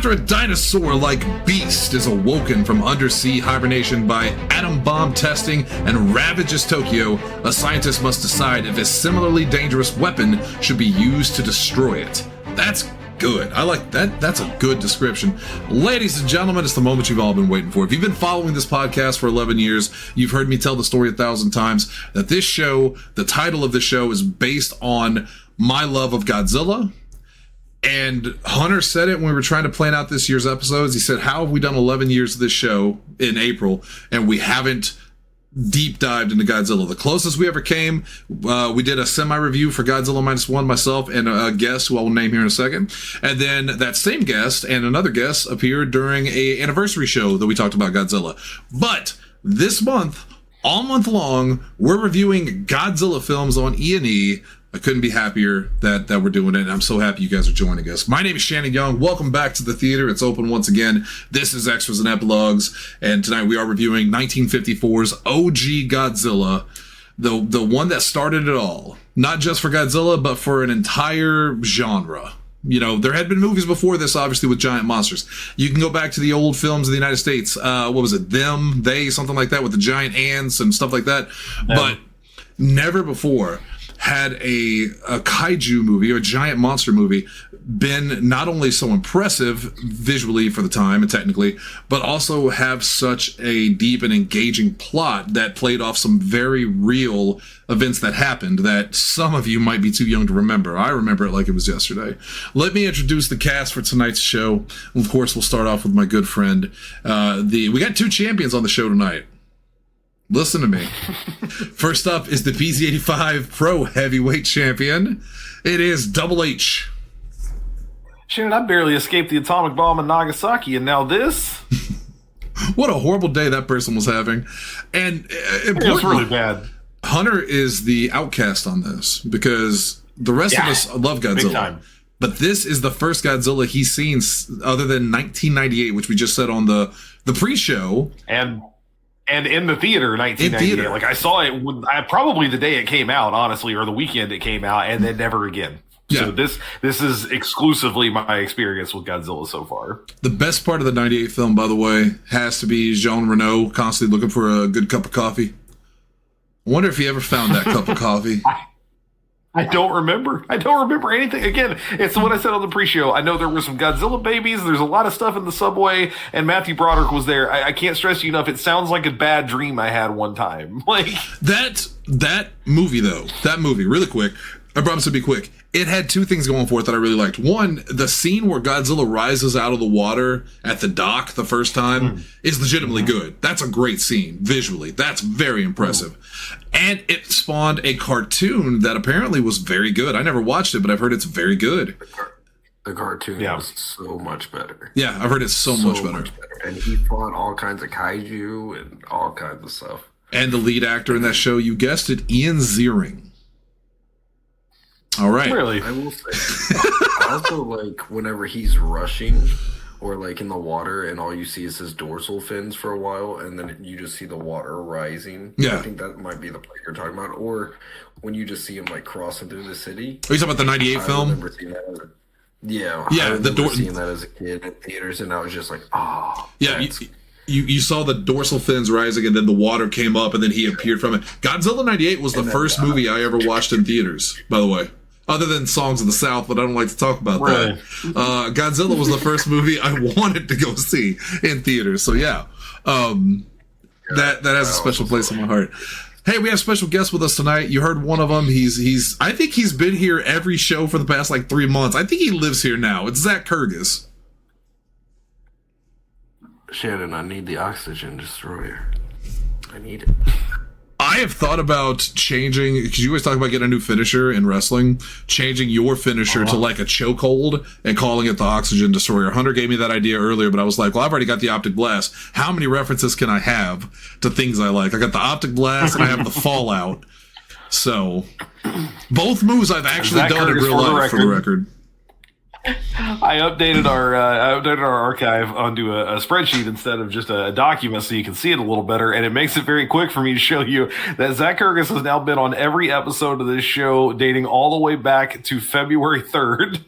After a dinosaur-like beast is awoken from undersea hibernation by atom bomb testing and ravages Tokyo, a scientist must decide if a similarly dangerous weapon should be used to destroy it. That's good. I like that. That's a good description. Ladies and gentlemen, it's the moment you've all been waiting for. If you've been following this podcast for 11 years, you've heard me tell the story 1,000 times that this show, the title of the show, is based on my love of Godzilla. And Hunter said it when we were trying to plan out this year's episodes. He said, how have we done 11 years of this show in April and we haven't deep dived into Godzilla? The closest we ever came, we did a semi-review for Godzilla -1, myself and a guest who I will name here in a second. And then that same guest and another guest appeared during a anniversary show that we talked about Godzilla. But this month, all month long, we're reviewing Godzilla films on E&E. I couldn't be happier that we're doing it. And I'm so happy you guys are joining us. My name is Shannon Young. Welcome back to the theater. It's open once again. This is Extras and Epilogues. And tonight we are reviewing 1954's OG Godzilla, the one that started it all. Not just for Godzilla, but for an entire genre. You know, there had been movies before this, obviously, with giant monsters. You can go back to the old films of the United States. What was it? Them, They, something like that, with the giant ants and stuff like that. Yeah. But never before had a kaiju movie or a giant monster movie been not only so impressive visually for the time and technically, but also have such a deep and engaging plot that played off some very real events that happened that some of you might be too young to remember. I remember it like it was yesterday. Let me introduce the cast for tonight's show. Of course, we'll start off with my good friend. We got two champions on the show tonight. Listen to me. First up is the PZ85 Pro Heavyweight Champion. It is Double H. Shannon, I barely escaped the atomic bomb in Nagasaki, and now this? What a horrible day that person was having. And it was really bad. Hunter is the outcast on this because the rest of us love Godzilla. Big time. But this is the first Godzilla he's seen other than 1998, which we just said on the pre-show. And in the theater, 1998. Like, I saw it probably the day it came out, honestly, or the weekend it came out, and then never again. Yeah. So this is exclusively my experience with Godzilla so far. The best part of the 98 film, by the way, has to be Jean Reno constantly looking for a good cup of coffee. I wonder if he ever found that cup of coffee. I don't remember. I don't remember anything. Again, it's what I said on the pre-show. I know there were some Godzilla babies. There's a lot of stuff in the subway, and Matthew Broderick was there. I can't stress you enough. It sounds like a bad dream I had one time. Like that movie, though. That movie, really quick. I promise to be quick. It had two things going for it that I really liked. One, the scene where Godzilla rises out of the water at the dock the first time is legitimately good. That's a great scene visually. That's very impressive. And it spawned a cartoon that apparently was very good. I never watched it, but I've heard it's very good. The cartoon was so much better. Yeah, I've heard it's so much better. And he fought all kinds of kaiju and all kinds of stuff. And the lead actor in that show, you guessed it, Ian Ziering. All right. Really? I will say, I also like whenever he's rushing or like in the water and all you see is his dorsal fins for a while and then you just see the water rising. Yeah. I think that might be the part you're talking about. Or when you just see him like crossing through the city. Are you talking about the 98 film? I remember seeing that as I remember seeing that as a kid in theaters and I was just like, yeah. You saw the dorsal fins rising and then the water came up and then he appeared from it. Godzilla 98 was the first movie I ever watched in theaters, by the way. Other than Songs of the South, but I don't like to talk about that. Godzilla was the first movie I wanted to go see in theaters. So yeah, that has a special place in my heart. Hey, we have special guests with us tonight. You heard one of them. I think he's been here every show for the past like 3 months. I think he lives here now. It's Zach Kurgis. Shannon, I need the oxygen destroyer. I need it. I have thought about changing, because you always talk about getting a new finisher in wrestling, changing your finisher to like a chokehold and calling it the Oxygen Destroyer. Hunter gave me that idea earlier, but I was like, well, I've already got the Optic Blast. How many references can I have to things I like? I got the Optic Blast and I have the Fallout. So, both moves I've actually done in real life, for the record. I updated our archive onto a spreadsheet instead of just a document so you can see it a little better, and it makes it very quick for me to show you that Zach Kurgis has now been on every episode of this show dating all the way back to February 3rd.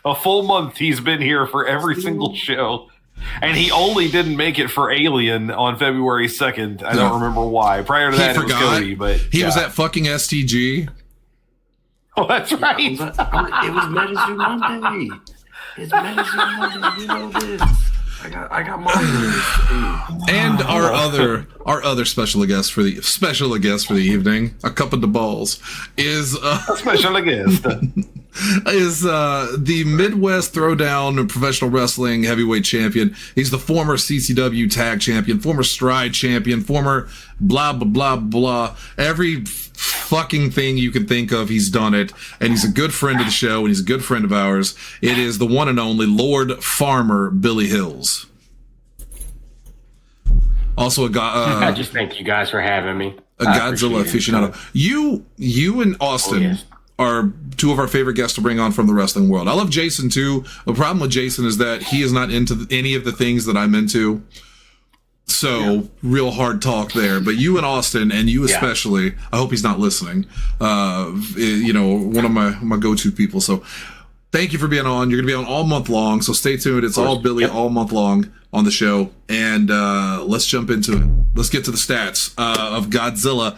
A full month he's been here for every single show. And he only didn't make it for Alien on February 2nd. I don't remember why. Prior to that, it was Cody. But he was at fucking STG. Oh, that's right. It was Medicine Monday. It's Medicine Monday. You know this. I got mine. And our other special guest for the evening, a cup of the balls, is a special guest. Is the Midwest Throwdown Professional Wrestling Heavyweight Champion. He's the former CCW Tag Champion, former Stride Champion, former blah blah blah blah. Every fucking thing you can think of, he's done it, and he's a good friend of the show, and he's a good friend of ours. It is the one and only Lord Farmer Billy Hills. Also I just thank you guys for having me. A Godzilla aficionado. You and Austin are two of our favorite guests to bring on from the wrestling world. I love Jason too. The problem with Jason is that he is not into any of the things that I'm into. So real hard talk there. But you and Austin, and you especially, I hope he's not listening. One of my go-to people. So thank you for being on. You're going to be on all month long. So stay tuned. It's all Billy all month long on the show. And let's jump into it. Let's get to the stats of Godzilla.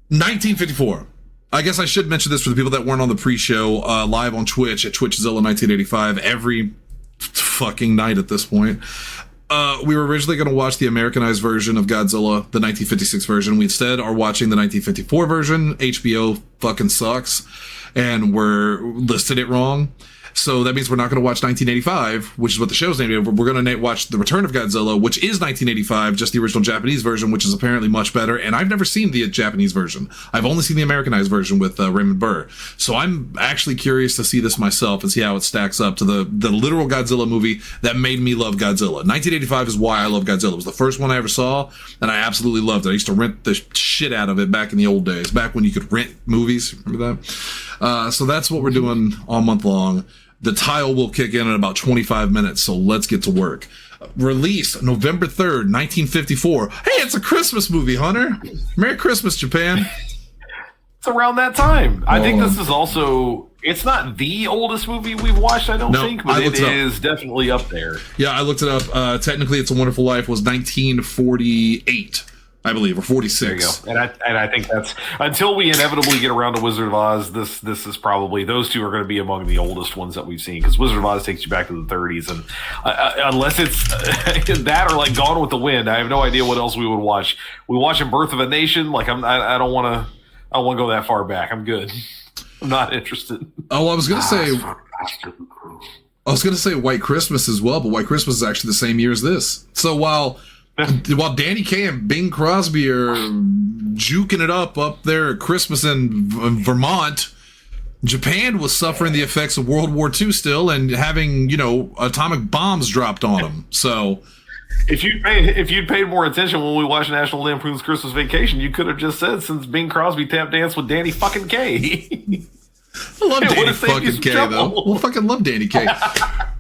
1954. I guess I should mention this for the people that weren't on the pre-show, live on Twitch at Twitchzilla 1985 every fucking night at this point. We were originally going to watch the Americanized version of Godzilla, the 1956 version. We instead are watching the 1954 version. HBO fucking sucks, and we're listed it wrong. So that means we're not going to watch 1985, which is what the show's named. We're going to watch The Return of Godzilla, which is 1985, just the original Japanese version, which is apparently much better. And I've never seen the Japanese version. I've only seen the Americanized version with Raymond Burr. So I'm actually curious to see this myself and see how it stacks up to the literal Godzilla movie that made me love Godzilla. 1985 is why I love Godzilla. It was the first one I ever saw, and I absolutely loved it. I used to rent the shit out of it back in the old days, back when you could rent movies. Remember that? So that's what we're doing all month long. The tile will kick in about 25 minutes, so let's get to work. Released November 3rd, 1954. Hey, it's a Christmas movie, Hunter. Merry Christmas, Japan. It's around that time. I think this is also, it's not the oldest movie we've watched, I don't think, but it is definitely up there. Yeah, I looked it up. Technically, It's a Wonderful Life was 1948. I believe, or 46. There you go. And I think that's, until we inevitably get around to Wizard of Oz, this is probably, those two are going to be among the oldest ones that we've seen, because Wizard of Oz takes you back to the 30s, and unless it's that or like Gone with the Wind, I have no idea what else we would watch. We watching Birth of a Nation, like I don't want to go that far back. I'm good. I'm not interested. Oh, I was going to say White Christmas as well, but White Christmas is actually the same year as this. So while Danny Kaye and Bing Crosby are juking it up there at Christmas in Vermont, Japan was suffering the effects of World War II still, and having, atomic bombs dropped on them. So if you'd paid more attention when we watched National Lampoon's Christmas Vacation, you could have just said, since Bing Crosby tap danced with Danny fucking Kaye. I love Danny fucking Kaye, though. We'll fucking love Danny Kaye.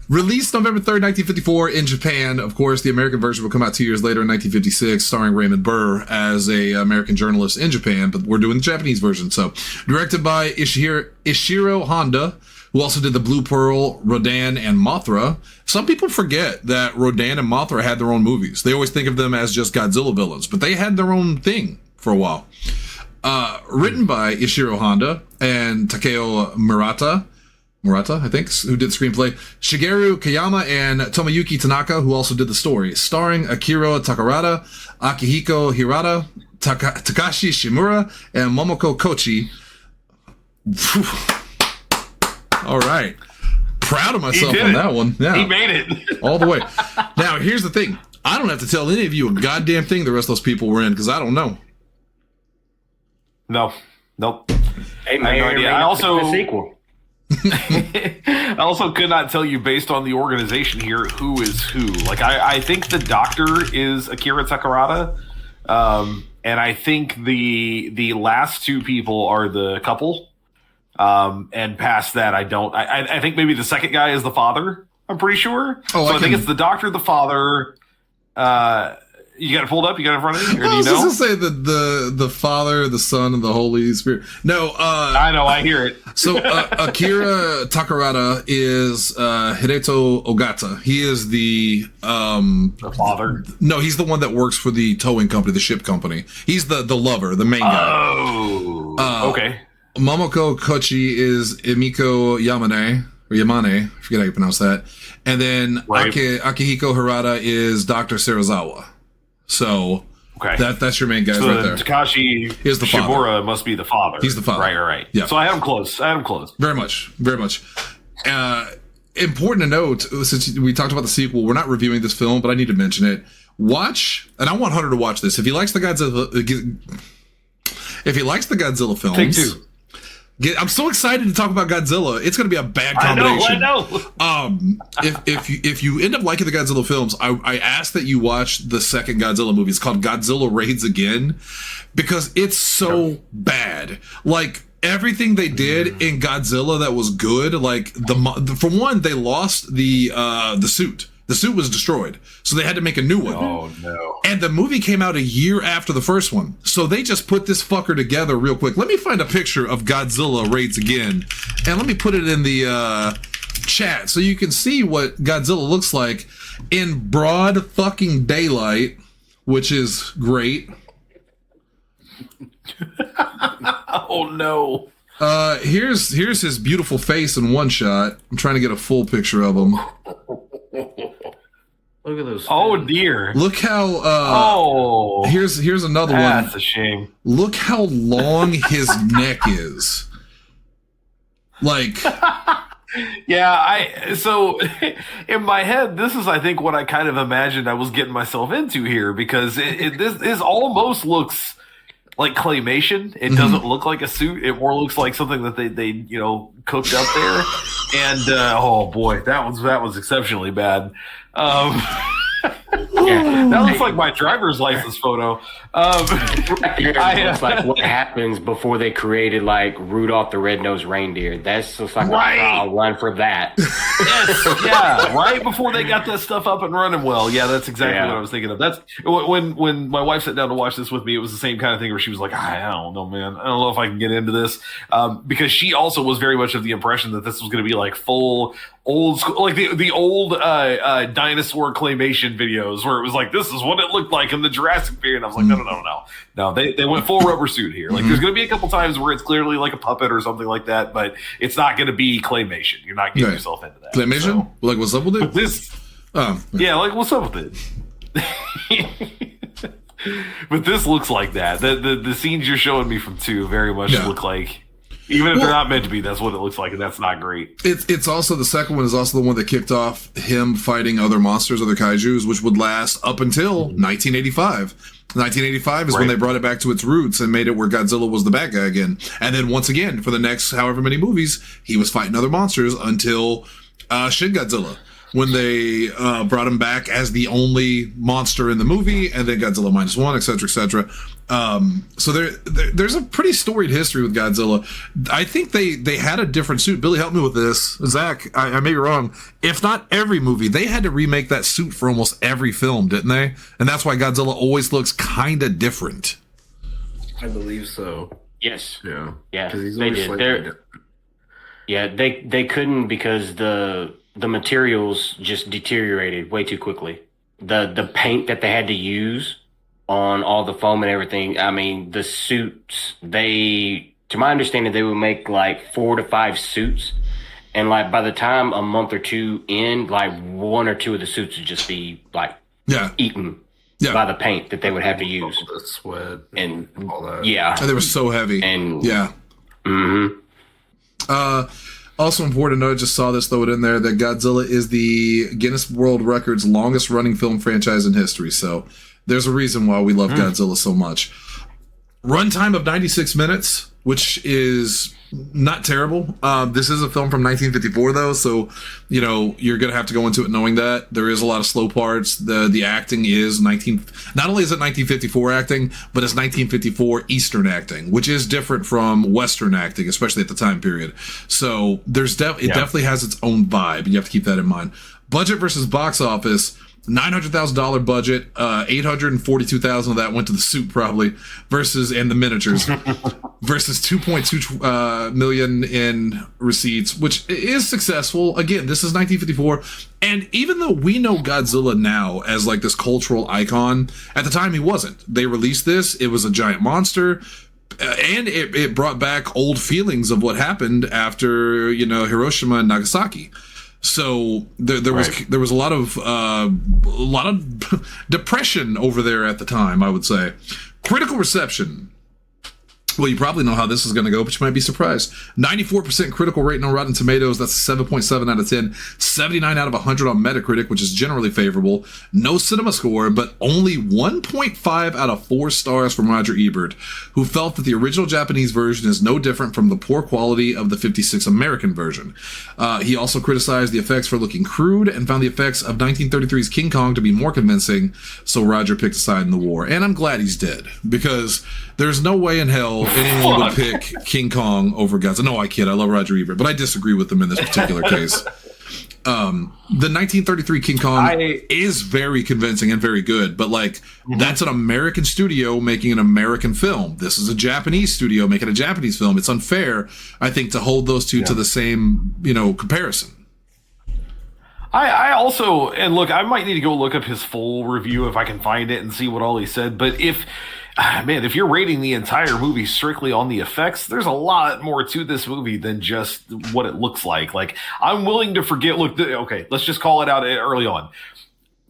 Released November 3rd, 1954 in Japan. Of course, the American version will come out 2 years later in 1956, starring Raymond Burr as a American journalist in Japan, but we're doing the Japanese version. So, directed by Ishiro Honda, who also did the Blue Pearl, Rodan, and Mothra. Some people forget that Rodan and Mothra had their own movies. They always think of them as just Godzilla villains, but they had their own thing for a while. Written by Ishiro Honda and Takeo Murata, I think, who did the screenplay, Shigeru Kayama and Tomoyuki Tanaka, who also did the story, starring Akira Takarada, Akihiko Hirata, Takashi Shimura, and Momoko Kochi. All right. Proud of myself on that one. Yeah. He made it. All the way. Now, here's the thing. I don't have to tell any of you a goddamn thing the rest of those people were in, because I don't know. Nope. Hey, man, I have no idea. I also sequel. I also could not tell you, based on the organization here, who is who. Like, I think the doctor is Akira Takarada, and I think the last two people are the couple, and past that, I don't. I think maybe the second guy is the father. I'm pretty sure. I think it's the doctor, the father, You got it pulled up? You got it in front of you? Or do I you was know? just gonna say the Father, the Son, and the Holy Spirit. No, I know, I hear it. so Akira Takarada is Hideto Ogata. He is the father. No, he's the one that works for the towing company, the ship company. He's the lover, the main guy. Oh, okay. Momoko Kochi is Emiko Yamane, or Yamane, I forget how you pronounce that. And then Right. Akihiko Harada is Dr. Serizawa. So Okay. that's your main guys So right there. Takashi Is the father. Shimura must be the father. He's the father. Right. Yeah. So I had him close. Very much. Important to note, since we talked about the sequel, we're not reviewing this film, but I need to mention it. Watch, and I want Hunter to watch this. If he likes the Godzilla films, Take two. I'm so excited to talk about Godzilla. It's going to be a bad combination. I know. If you end up liking the Godzilla films, I ask that you watch the second Godzilla movie. It's called Godzilla Raids Again, because it's so bad. Like everything they did in Godzilla that was good. Like for one, they lost the suit. The suit was destroyed, so they had to make a new one. Oh no! And the movie came out a year after the first one, so they just put this fucker together real quick. Let me find a picture of Godzilla Raids Again, and let me put it in the chat so you can see what Godzilla looks like in broad fucking daylight, which is great. Oh no! Here's his beautiful face in one shot. I'm trying to get a full picture of him. Look at those. Oh dear! Look how. Here's another one. That's a shame. Look how long his neck is. Like. Yeah, so in my head, this is, I think, what I kind of imagined I was getting myself into here, because this almost looks like claymation. It doesn't look like a suit. It more looks like something that they cooked up there. And oh boy, that was exceptionally bad. That looks like my driver's license photo. It's like what happens before they created like Rudolph the Red-Nosed Reindeer. That's just like I'll run for that. Yes, yeah, right before they got that stuff up and running well. Yeah, that's exactly what I was thinking of. That's when my wife sat down to watch this with me. It was the same kind of thing where she was like, I don't know, man. I don't know if I can get into this, because she also was very much of the impression that this was going to be like full old school, like the old dinosaur claymation videos where it was like, this is what it looked like in the Jurassic period. And I was like, no. They went full rubber suit here. Like there's going to be a couple times where it's clearly like a puppet or something like that, but it's not going to be claymation. You're not getting yourself into that. Claymation? So, like what's up with it? But this, like what's up with it? But this looks like that. The scenes you're showing me from 2 very much look like. Even if they're not meant to be, that's what it looks like, and that's not great. It's also, the second one is also the one that kicked off him fighting other monsters, other kaijus, which would last up until 1985. 1985 is when they brought it back to its roots and made it where Godzilla was the bad guy again. And then once again, for the next however many movies, he was fighting other monsters until Shin Godzilla, when they brought him back as the only monster in the movie, and then Godzilla -1, etc., etc. So there's a pretty storied history with Godzilla. I think they had a different suit. Billy, help me with this. Zach, I may be wrong. If not every movie, they had to remake that suit for almost every film, didn't they? And that's why Godzilla always looks kind of different. I believe so. Yes. Yeah. Yeah. They did. They couldn't, because the materials just deteriorated way too quickly. The paint that they had to use on all the foam and everything. I mean, the suits, to my understanding, they would make like 4 to 5 suits. And like by the time a month or 2 in, like 1 or 2 of the suits would just be like eaten by the paint that they would have to use. The sweat and all that. Yeah. And they were so heavy. And also important to note, just saw this, throw it in there, that Godzilla is the Guinness World Records longest running film franchise in history. So there's a reason why we love Godzilla so much. Runtime of 96 minutes, which is not terrible. This is a film from 1954, though, so you're gonna have to go into it knowing that there is a lot of slow parts. The acting is not only is it 1954 acting, but it's 1954 Eastern acting, which is different from Western acting, especially at the time period. So there's it definitely has its own vibe. You have to keep that in mind. Budget versus box office. $900,000 budget, $842,000 of that went to the suit probably, and the miniatures, versus 2.2 million in receipts, which is successful. Again, this is 1954, and even though we know Godzilla now as like this cultural icon, at the time he wasn't. They released this; it was a giant monster. And it brought back old feelings of what happened after Hiroshima and Nagasaki. So there was a lot of depression over there at the time, I would say. Critical reception. Well, you probably know how this is going to go, but you might be surprised. 94% critical rating on Rotten Tomatoes. That's 7.7 out of 10. 79 out of 100 on Metacritic, which is generally favorable. No cinema score, but only 1.5 out of 4 stars from Roger Ebert, who felt that the original Japanese version is no different from the poor quality of the 56 American version. He also criticized the effects for looking crude and found the effects of 1933's King Kong to be more convincing, so Roger picked a side in the war. And I'm glad he's dead, because there's no way in hell anyone would pick King Kong over Godzilla. No, I kid. I love Roger Ebert, but I disagree with him in this particular case. The 1933 King Kong is very convincing and very good, but that's an American studio making an American film. This is a Japanese studio making a Japanese film. It's unfair, I think, to hold those two to the same, comparison. I also, and look, I might need to go look up his full review if I can find it and see what all he said, but if you're rating the entire movie strictly on the effects, there's a lot more to this movie than just what it looks like. I'm willing to forget, okay, let's just call it out early on.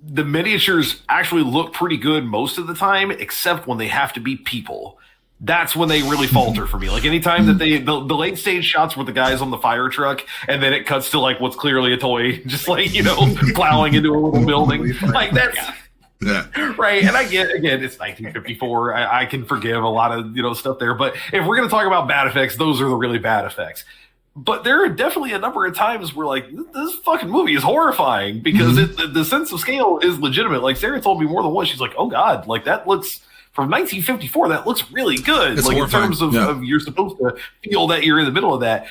The miniatures actually look pretty good most of the time, except when they have to be people. That's when they really falter for me. Anytime that the late stage shots with the guys on the fire truck, and then it cuts to what's clearly a toy, just plowing into a little building. That's... Yeah. Right. And I get, again, it's 1954. I can forgive a lot of, stuff there. But if we're going to talk about bad effects, those are the really bad effects. But there are definitely a number of times where, this fucking movie is horrifying because the sense of scale is legitimate. Sarah told me more than once. She's like, oh, God, that looks... From 1954, that looks really good. It's in terms of you're supposed to feel that you're in the middle of that.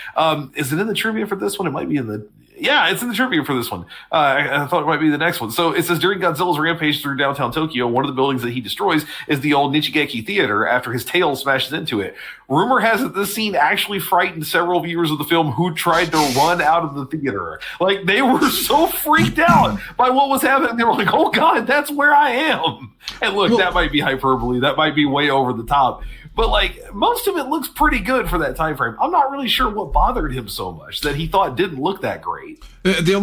Is it in the trivia for this one? It might be in the... Yeah, it's in the trivia for this one. I thought it might be the next one. So it says, during Godzilla's rampage through downtown Tokyo, one of the buildings that he destroys is the old Nichigeki Theater after his tail smashes into it. Rumor has it this scene actually frightened several viewers of the film who tried to run out of the theater. They were so freaked out by what was happening. They were like, oh, God, that's where I am. And look, that might be hyperbole. That might be way over the top. But most of it looks pretty good for that time frame. I'm not really sure what bothered him so much that he thought didn't look that great. The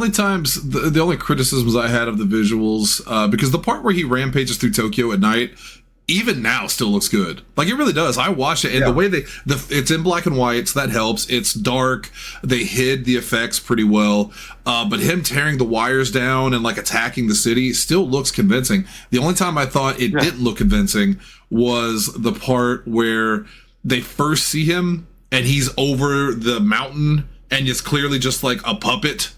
only criticisms I had of the visuals, because the part where he rampages through Tokyo at night, even now still looks good. It really does. I watched it, and the way it's in black and white, so that helps. It's dark. They hid the effects pretty well. But him tearing the wires down and attacking the city still looks convincing. The only time I thought it didn't look convincing was the part where they first see him and he's over the mountain and it's clearly just a puppet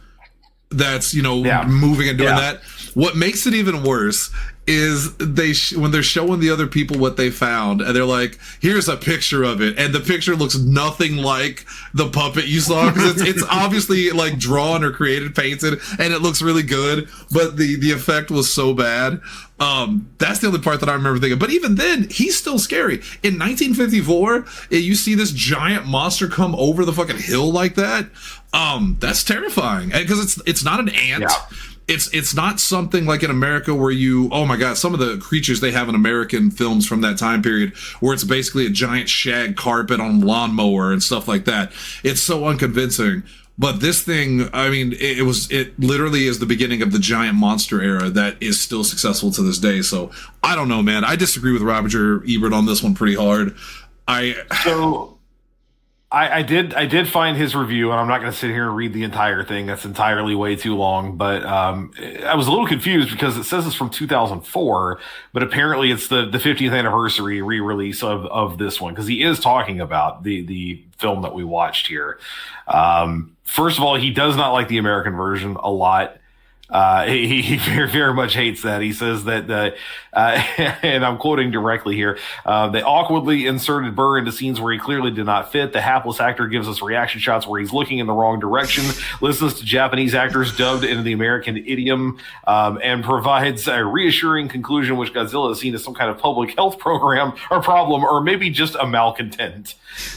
that's, moving and doing that. What makes it even worse is when they're showing the other people what they found, and they're like, here's a picture of it, and the picture looks nothing like the puppet you saw, because it's obviously drawn or created, painted, and it looks really good, but the effect was so bad. That's the only part that I remember thinking. But even then, he's still scary. In 1954, you see this giant monster come over the fucking hill like that. That's terrifying, because it's not an ant. Yeah. It's not something like in America where oh my God, some of the creatures they have in American films from that time period where it's basically a giant shag carpet on a lawnmower and stuff like that. It's so unconvincing. But this thing, I mean, it literally is the beginning of the giant monster era that is still successful to this day. So I don't know, man. I disagree with Roger Ebert on this one pretty hard. I did find his review, and I'm not going to sit here and read the entire thing. That's entirely way too long. But I was a little confused because it says it's from 2004, but apparently it's the 50th anniversary re-release of this one, because he is talking about the film that we watched here. First of all, he does not like the American version a lot. He very, very much hates that. He says that, and I'm quoting directly here, they awkwardly inserted Burr into scenes where he clearly did not fit. The hapless actor gives us reaction shots where he's looking in the wrong direction, listens to Japanese actors dubbed into the American idiom, and provides a reassuring conclusion, which Godzilla is seen as some kind of public health program or problem, or maybe just a malcontent.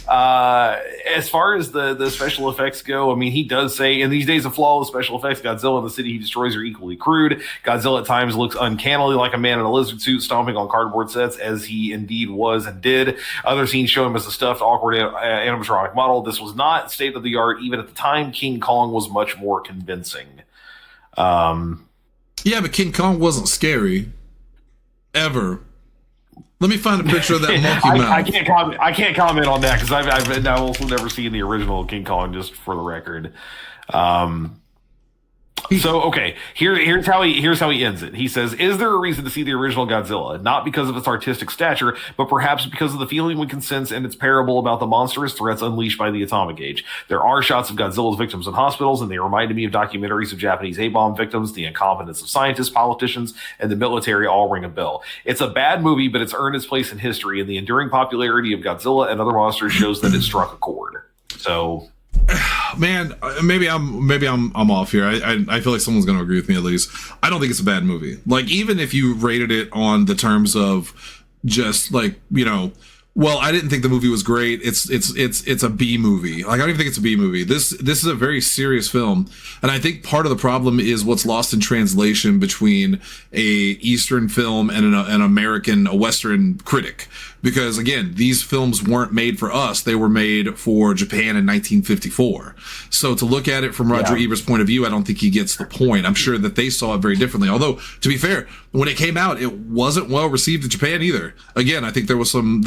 As far as the special effects go, I mean, he does say, in these days of flawless special effects, Godzilla and the city he destroys are equally crude. Godzilla at times looks uncannily like a man in a lizard suit stomping on cardboard sets, as he indeed was and did. Other scenes show him as a stuffed, awkward animatronic model. This was not state of the art. Even at the time, King Kong was much more convincing. Yeah, but King Kong wasn't scary. Ever. Let me find a picture of that monkey mouth. I can't comment on that because I've also never seen the original King Kong, just for the record. So, okay, here's how he ends it. He says, "Is there a reason to see the original Godzilla? Not because of its artistic stature, but perhaps because of the feeling we can sense in its parable about the monstrous threats unleashed by the atomic age. There are shots of Godzilla's victims in hospitals, and they reminded me of documentaries of Japanese A-bomb victims. The incompetence of scientists, politicians, and the military all ring a bell. It's a bad movie, but it's earned its place in history, and the enduring popularity of Godzilla and other monsters shows that it struck a chord." So... Man, maybe I'm off here. I feel like someone's going to agree with me at least. I don't think it's a bad movie. Like, even if you rated it on the terms of just like, you know, well, I didn't think the movie was great. It's a B movie. Like, I don't even think it's a B movie. This is a very serious film, and I think part of the problem is what's lost in translation between a Eastern film and a Western critic. Because again, these films weren't made for us; they were made for Japan in 1954. So to look at it from Roger Ebert's point of view, I don't think he gets the point. I'm sure that they saw it very differently. Although, to be fair, when it came out, it wasn't well received in Japan either. Again, I think there was some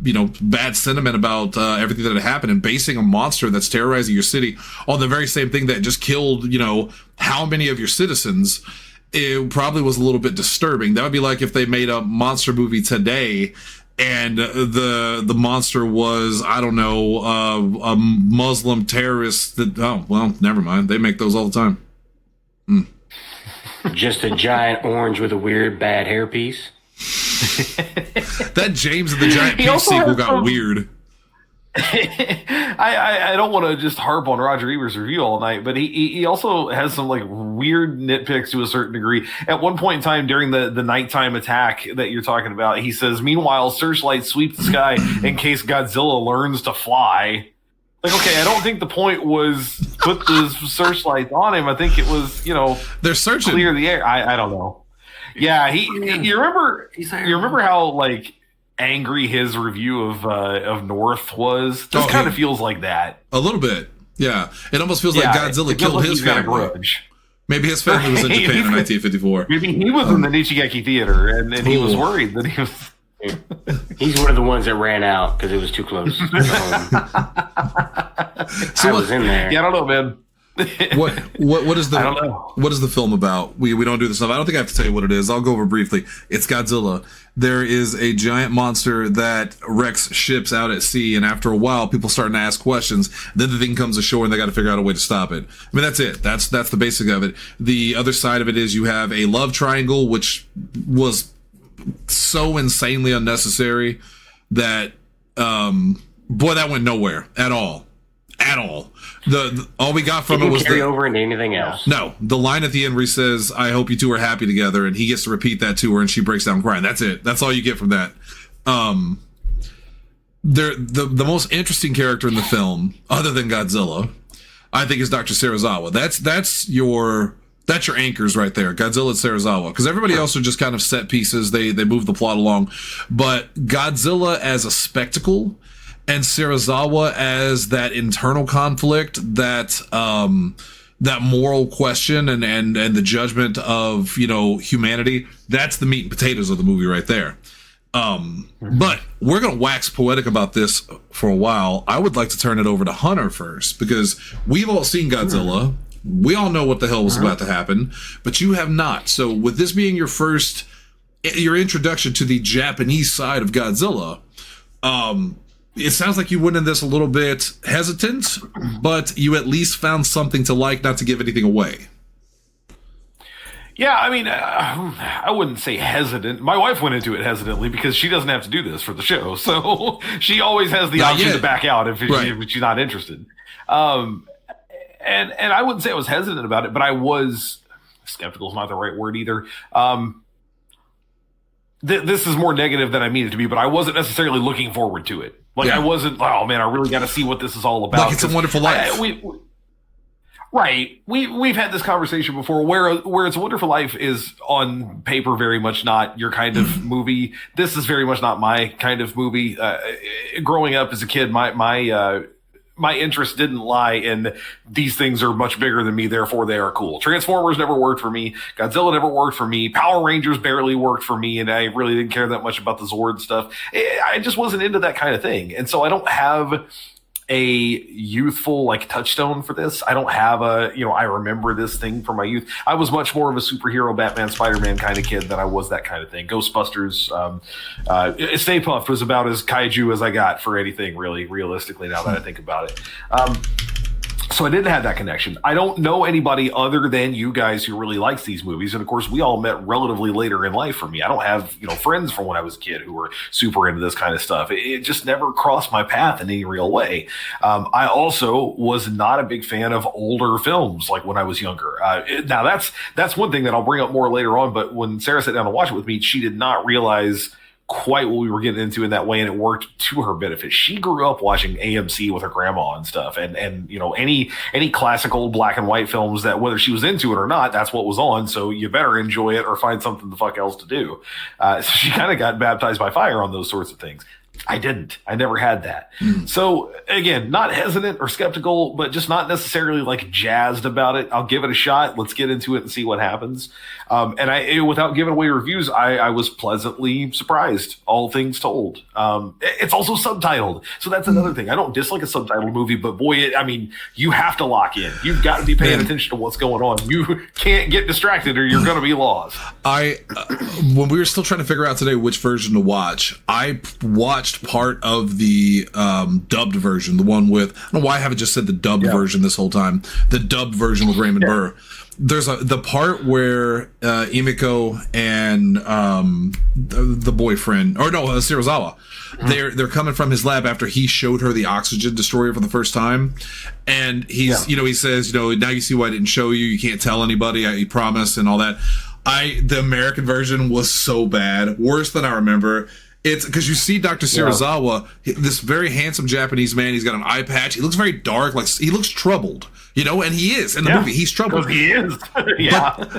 you know, bad sentiment about everything that had happened, and basing a monster that's terrorizing your city on the very same thing that just killed, you know, how many of your citizens. It probably was a little bit disturbing. That would be like if they made a monster movie today and the monster was, I don't know, a Muslim terrorist that, oh, well, never mind. They make those all the time. Just a giant orange with a weird bad hairpiece. That James and the Giant Peach sequel got weird. I don't want to just harp on Roger Ebert's review all night, but he also has some like weird nitpicks to a certain degree. At one point in time during the nighttime attack that you're talking about, he says, "Meanwhile, searchlights sweep the sky in case Godzilla learns to fly." Like, okay, I don't think the point was put the searchlights on him. I think it was, you know, they're searching, clear the air. I don't know. Yeah, you remember how like angry his review of North was? This kind of feels like that. A little bit. Yeah. It almost feels like Godzilla killed his family. Maybe his family was in Japan in 1954. Maybe he was in the Nichigeki Theater and he was worried that he was... He's one of the ones that ran out because it was too close. So I was in there. Yeah, I don't know, man. What is the, I don't know. What is the film about? We don't do this stuff. I don't think I have to tell you what it is. I'll go over briefly. It's Godzilla. There is a giant monster that wrecks ships out at sea, and after a while, people starting to ask questions. Then the thing comes ashore, and they got to figure out a way to stop it. I mean, that's it. That's the basic of it. The other side of it is you have a love triangle, which was so insanely unnecessary that boy, that went nowhere at all. All we got from it was carry over into anything else. No, the line at the end where he says, "I hope you two are happy together," and he gets to repeat that to her, and she breaks down crying. That's it. That's all you get from that. The most interesting character in the film, other than Godzilla, I think is Dr. Serizawa. That's your anchors right there, Godzilla and Serizawa, because everybody else are just kind of set pieces. They move the plot along, but Godzilla as a spectacle and Serizawa as that internal conflict, that moral question and the judgment of, you know, humanity, that's the meat and potatoes of the movie right there. But we're going to wax poetic about this for a while. I would like to turn it over to Hunter first, because we've all seen Godzilla. We all know what the hell was about to happen, but you have not. So with this being your introduction to the Japanese side of Godzilla, it sounds like you went in this a little bit hesitant, but you at least found something to like, not to give anything away. Yeah, I mean, I wouldn't say hesitant. My wife went into it hesitantly because she doesn't have to do this for the show, so she always has the option to back out if she's not interested. And I wouldn't say I was hesitant about it, but I was skeptical is not the right word either. This is more negative than I mean it to be, but I wasn't necessarily looking forward to it. Like I wasn't. Oh man, I really got to see what this is all about. Like It's a Wonderful Life. Right. We've had this conversation before where It's a Wonderful Life is on paper very much not your kind of movie. This is very much not my kind of movie. Growing up as a kid, my interest didn't lie in these things are much bigger than me, therefore they are cool. Transformers never worked for me. Godzilla never worked for me. Power Rangers barely worked for me, and I really didn't care that much about the Zord stuff. I just wasn't into that kind of thing. And so I don't have a youthful like touchstone for this. I don't have I remember this thing from my youth. I was much more of a superhero Batman, Spider-Man kind of kid than I was that kind of thing. Ghostbusters, Stay Puft was about as kaiju as I got for anything really realistically now that I think about it. So I didn't have that connection. I don't know anybody other than you guys who really likes these movies. And of course, we all met relatively later in life for me. I don't have, friends from when I was a kid who were super into this kind of stuff. It just never crossed my path in any real way. I also was not a big fan of older films like when I was younger. Now that's one thing that I'll bring up more later on. But when Sarah sat down to watch it with me, she did not realize quite what we were getting into in that way, and it worked to her benefit. She grew up watching AMC with her grandma and stuff, and any classical black and white films that whether she was into it or not, that's what was on. So you better enjoy it or find something the fuck else to do. So she kind of got baptized by fire on those sorts of things. I didn't. I never had that. So again, not hesitant or skeptical, but just not necessarily like jazzed about it. I'll give it a shot. Let's get into it and see what happens. And without giving away reviews, I was pleasantly surprised, all things told. It's also subtitled. So that's another thing. I don't dislike a subtitled movie, but boy, you have to lock in. You've got to be paying attention to what's going on. You can't get distracted or you're going to be lost. When we were still trying to figure out today which version to watch, I watched part of the dubbed version, the one with, I don't know why I haven't just said the dubbed version this whole time, the dubbed version with Raymond Burr. There's the part where Emiko and the boyfriend, or no, Serizawa, they're coming from his lab after he showed her the oxygen destroyer for the first time, and he says, now you see why I didn't show you. You can't tell anybody. I promise, and all that. The American version was so bad, worse than I remember. It's because you see Dr. Serizawa, this very handsome Japanese man. He's got an eye patch. He looks very dark, like he looks troubled, and he is in the movie. He's troubled. He is.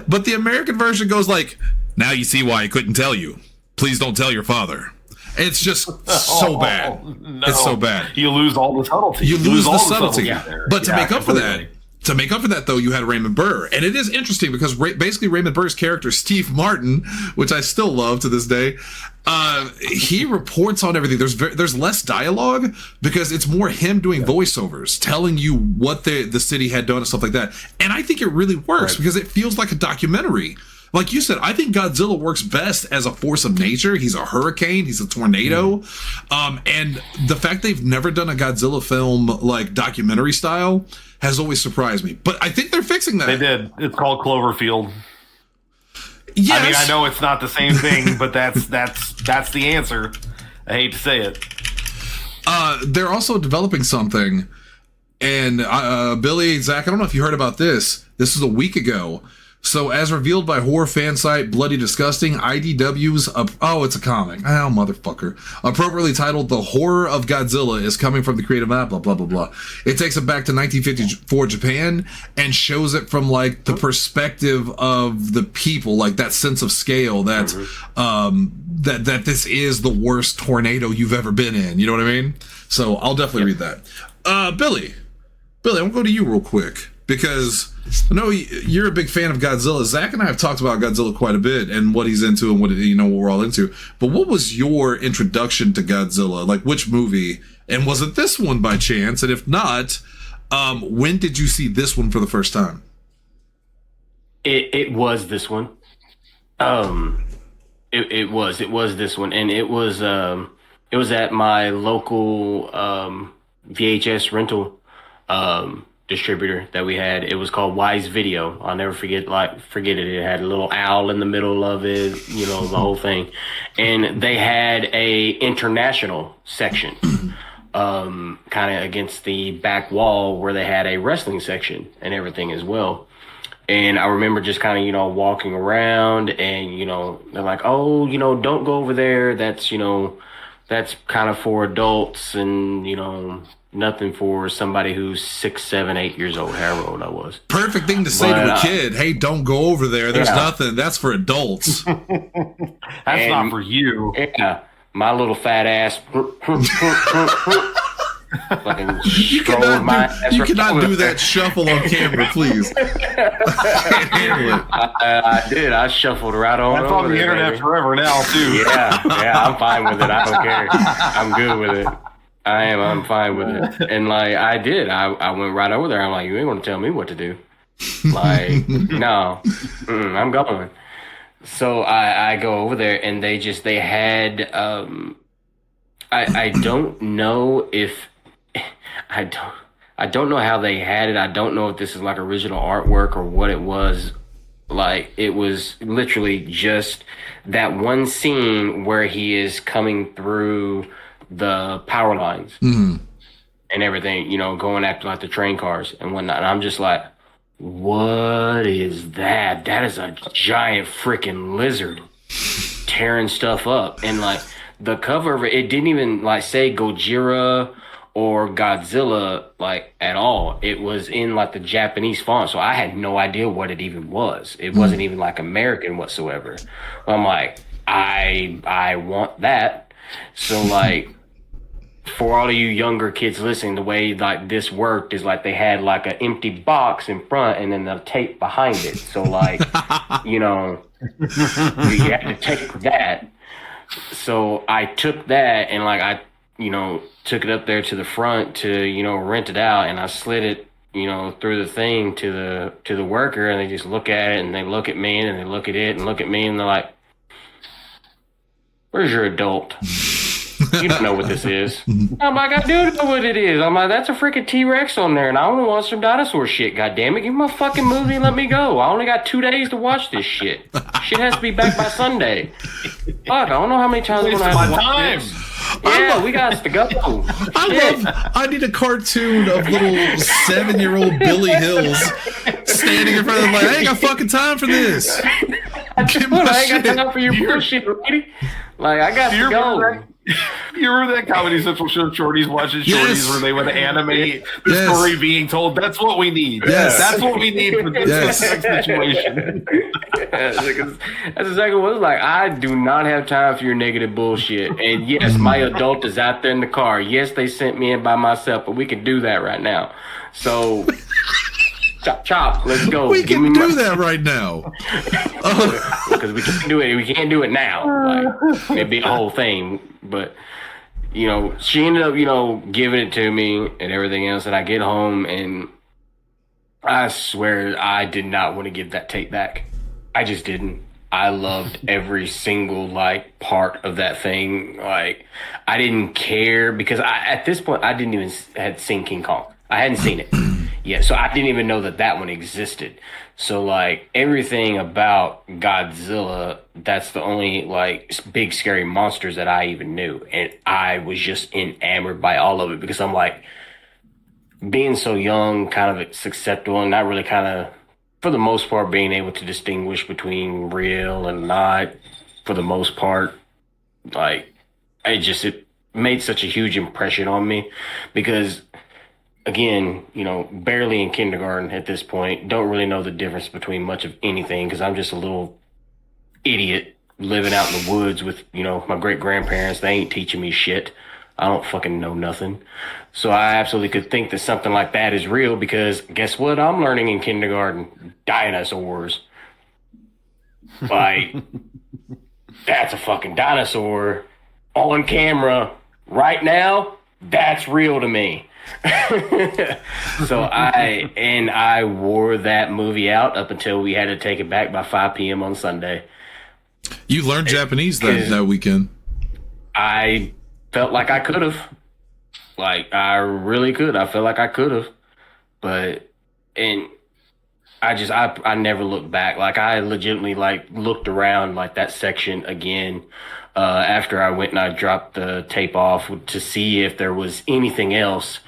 But the American version goes like, "Now you see why I couldn't tell you. Please don't tell your father." It's just so bad. No. It's so bad. You lose all the subtlety. You lose the subtlety. But to make up for that. Though, you had Raymond Burr. And it is interesting because basically Raymond Burr's character, Steve Martin, which I still love to this day, he reports on everything. There's less dialogue because it's more him doing voiceovers, telling you what the city had done and stuff like that. And I think it really works because it feels like a documentary. Like you said, I think Godzilla works best as a force of nature. He's a hurricane. He's a tornado. And the fact they've never done a Godzilla film like documentary style has always surprised me. But I think they're fixing that. They did. It's called Cloverfield. Yes. I mean, I know it's not the same thing, but that's the answer. I hate to say it. They're also developing something. And Billy, Zach, I don't know if you heard about this. This was a week ago. So, as revealed by horror fan site Bloody Disgusting, IDW's it's a comic. Oh, motherfucker. Appropriately titled The Horror of Godzilla is coming from the creative map, blah, blah, blah, blah. It takes it back to 1954 Japan and shows it from, like, the perspective of the people, like, that sense of scale that this is the worst tornado you've ever been in. You know what I mean? So, I'll definitely read that. Billy, I'm gonna go to you real quick because I know you're a big fan of Godzilla. Zach and I have talked about Godzilla quite a bit and what he's into and what we're all into. But what was your introduction to Godzilla? Like, which movie? And was it this one by chance? And if not, when did you see this one for the first time? It was this one. It was this one, and it was at my local VHS rental. distributor that we had. It was called Wise Video. I'll never forget it. It had a little owl in the middle of it, you know, the whole thing. And they had a international section, kind of against the back wall where they had a wrestling section and everything as well. And I remember just kind of, you know, walking around and, you know, they're like, oh, you know, don't go over there. That's, you know, that's kind of for adults and, you know, nothing for somebody who's 6, 7, 8 years old, however old I was. Perfect thing to say to a kid. Hey, don't go over there. There's nothing. That's for adults. That's not for you. Yeah. My little fat ass. Fucking you cannot do that shuffle on camera, please. I can't handle it. I did. I shuffled right on. That's on the internet forever now, too. Yeah, I'm fine with it. I don't care. I'm good with it. I'm fine with it. And like I did, I went right over there. I'm like, you ain't gonna tell me what to do. Like, no, I'm going. So I go over there, and they had. I don't know if. I don't know how they had it. I don't know if this is like original artwork or what it was. Like, it was literally just that one scene where he is coming through the power lines and everything, you know, going after like the train cars and whatnot. And I'm just like, what is that? That is a giant freaking lizard tearing stuff up. And like the cover of it didn't even like say Gojira or Godzilla like at all. It was in like the Japanese font, so I had no idea what it even was. It wasn't even like American whatsoever. I'm like, I want that. So like, for all of you younger kids listening, the way like this worked is like they had like an empty box in front and then the tape behind it. So like, you know, you had to tape that. So I took that and like I, you know, took it up there to the front to, you know, rent it out, and I slid it, you know, through the thing to the worker, and they just look at it and they look at me and they look at it and look at me and they're like, where's your adult? You don't know what this is. I'm like, I do know what it is. I'm like, that's a freaking T-Rex on there, and I only want some dinosaur shit, goddammit. Give me my fucking movie and let me go. I only got 2 days to watch this shit. Shit has to be back by Sunday. Fuck, I don't know how many times I'm gonna have to watch this. Yeah, we got to go. I need a cartoon of little 7-year-old Billy Hills standing in front of them like, I ain't got fucking time for this. I ain't got time for your bullshit, lady. Like, I got to go. You remember that Comedy Central show, Shorties Watching Shorties, where they would animate the story being told? That's what we need. Yes. That's what we need for this situation. That's exactly what it's like. I do not have time for your negative bullshit. And yes, my adult is out there in the car. Yes, they sent me in by myself, but we can do that right now. So, chop, let's go. We can do that right now. Because we can't do it. We can't do it now. Like, it'd be a whole thing. But, you know, she ended up, you know, giving it to me and everything else. And I get home and I swear I did not want to give that tape back. I just didn't. I loved every single, like, part of that thing. Like, I didn't care because at this point, I didn't even had seen King Kong. I hadn't seen it yet. So I didn't even know that one existed. So, like, everything about Godzilla, that's the only, like, big scary monsters that I even knew. And I was just enamored by all of it because I'm like, being so young, kind of acceptable and not really kind of, for the most part, being able to distinguish between real and not, for the most part, like, it made such a huge impression on me because, again, you know, barely in kindergarten at this point, don't really know the difference between much of anything because I'm just a little idiot living out in the woods with, you know, my great-grandparents. They ain't teaching me shit. I don't fucking know nothing. So I absolutely could think that something like that is real because guess what I'm learning in kindergarten? Dinosaurs. Like, that's a fucking dinosaur on camera right now. That's real to me. So I wore that movie out up until we had to take it back by 5 p.m. on Sunday. You learned Japanese that weekend. I felt like I could have. Like, I really could. I felt like I could have. but and I never looked back. Like I legitimately like looked around like that section again after I went and I dropped the tape off to see if there was anything else.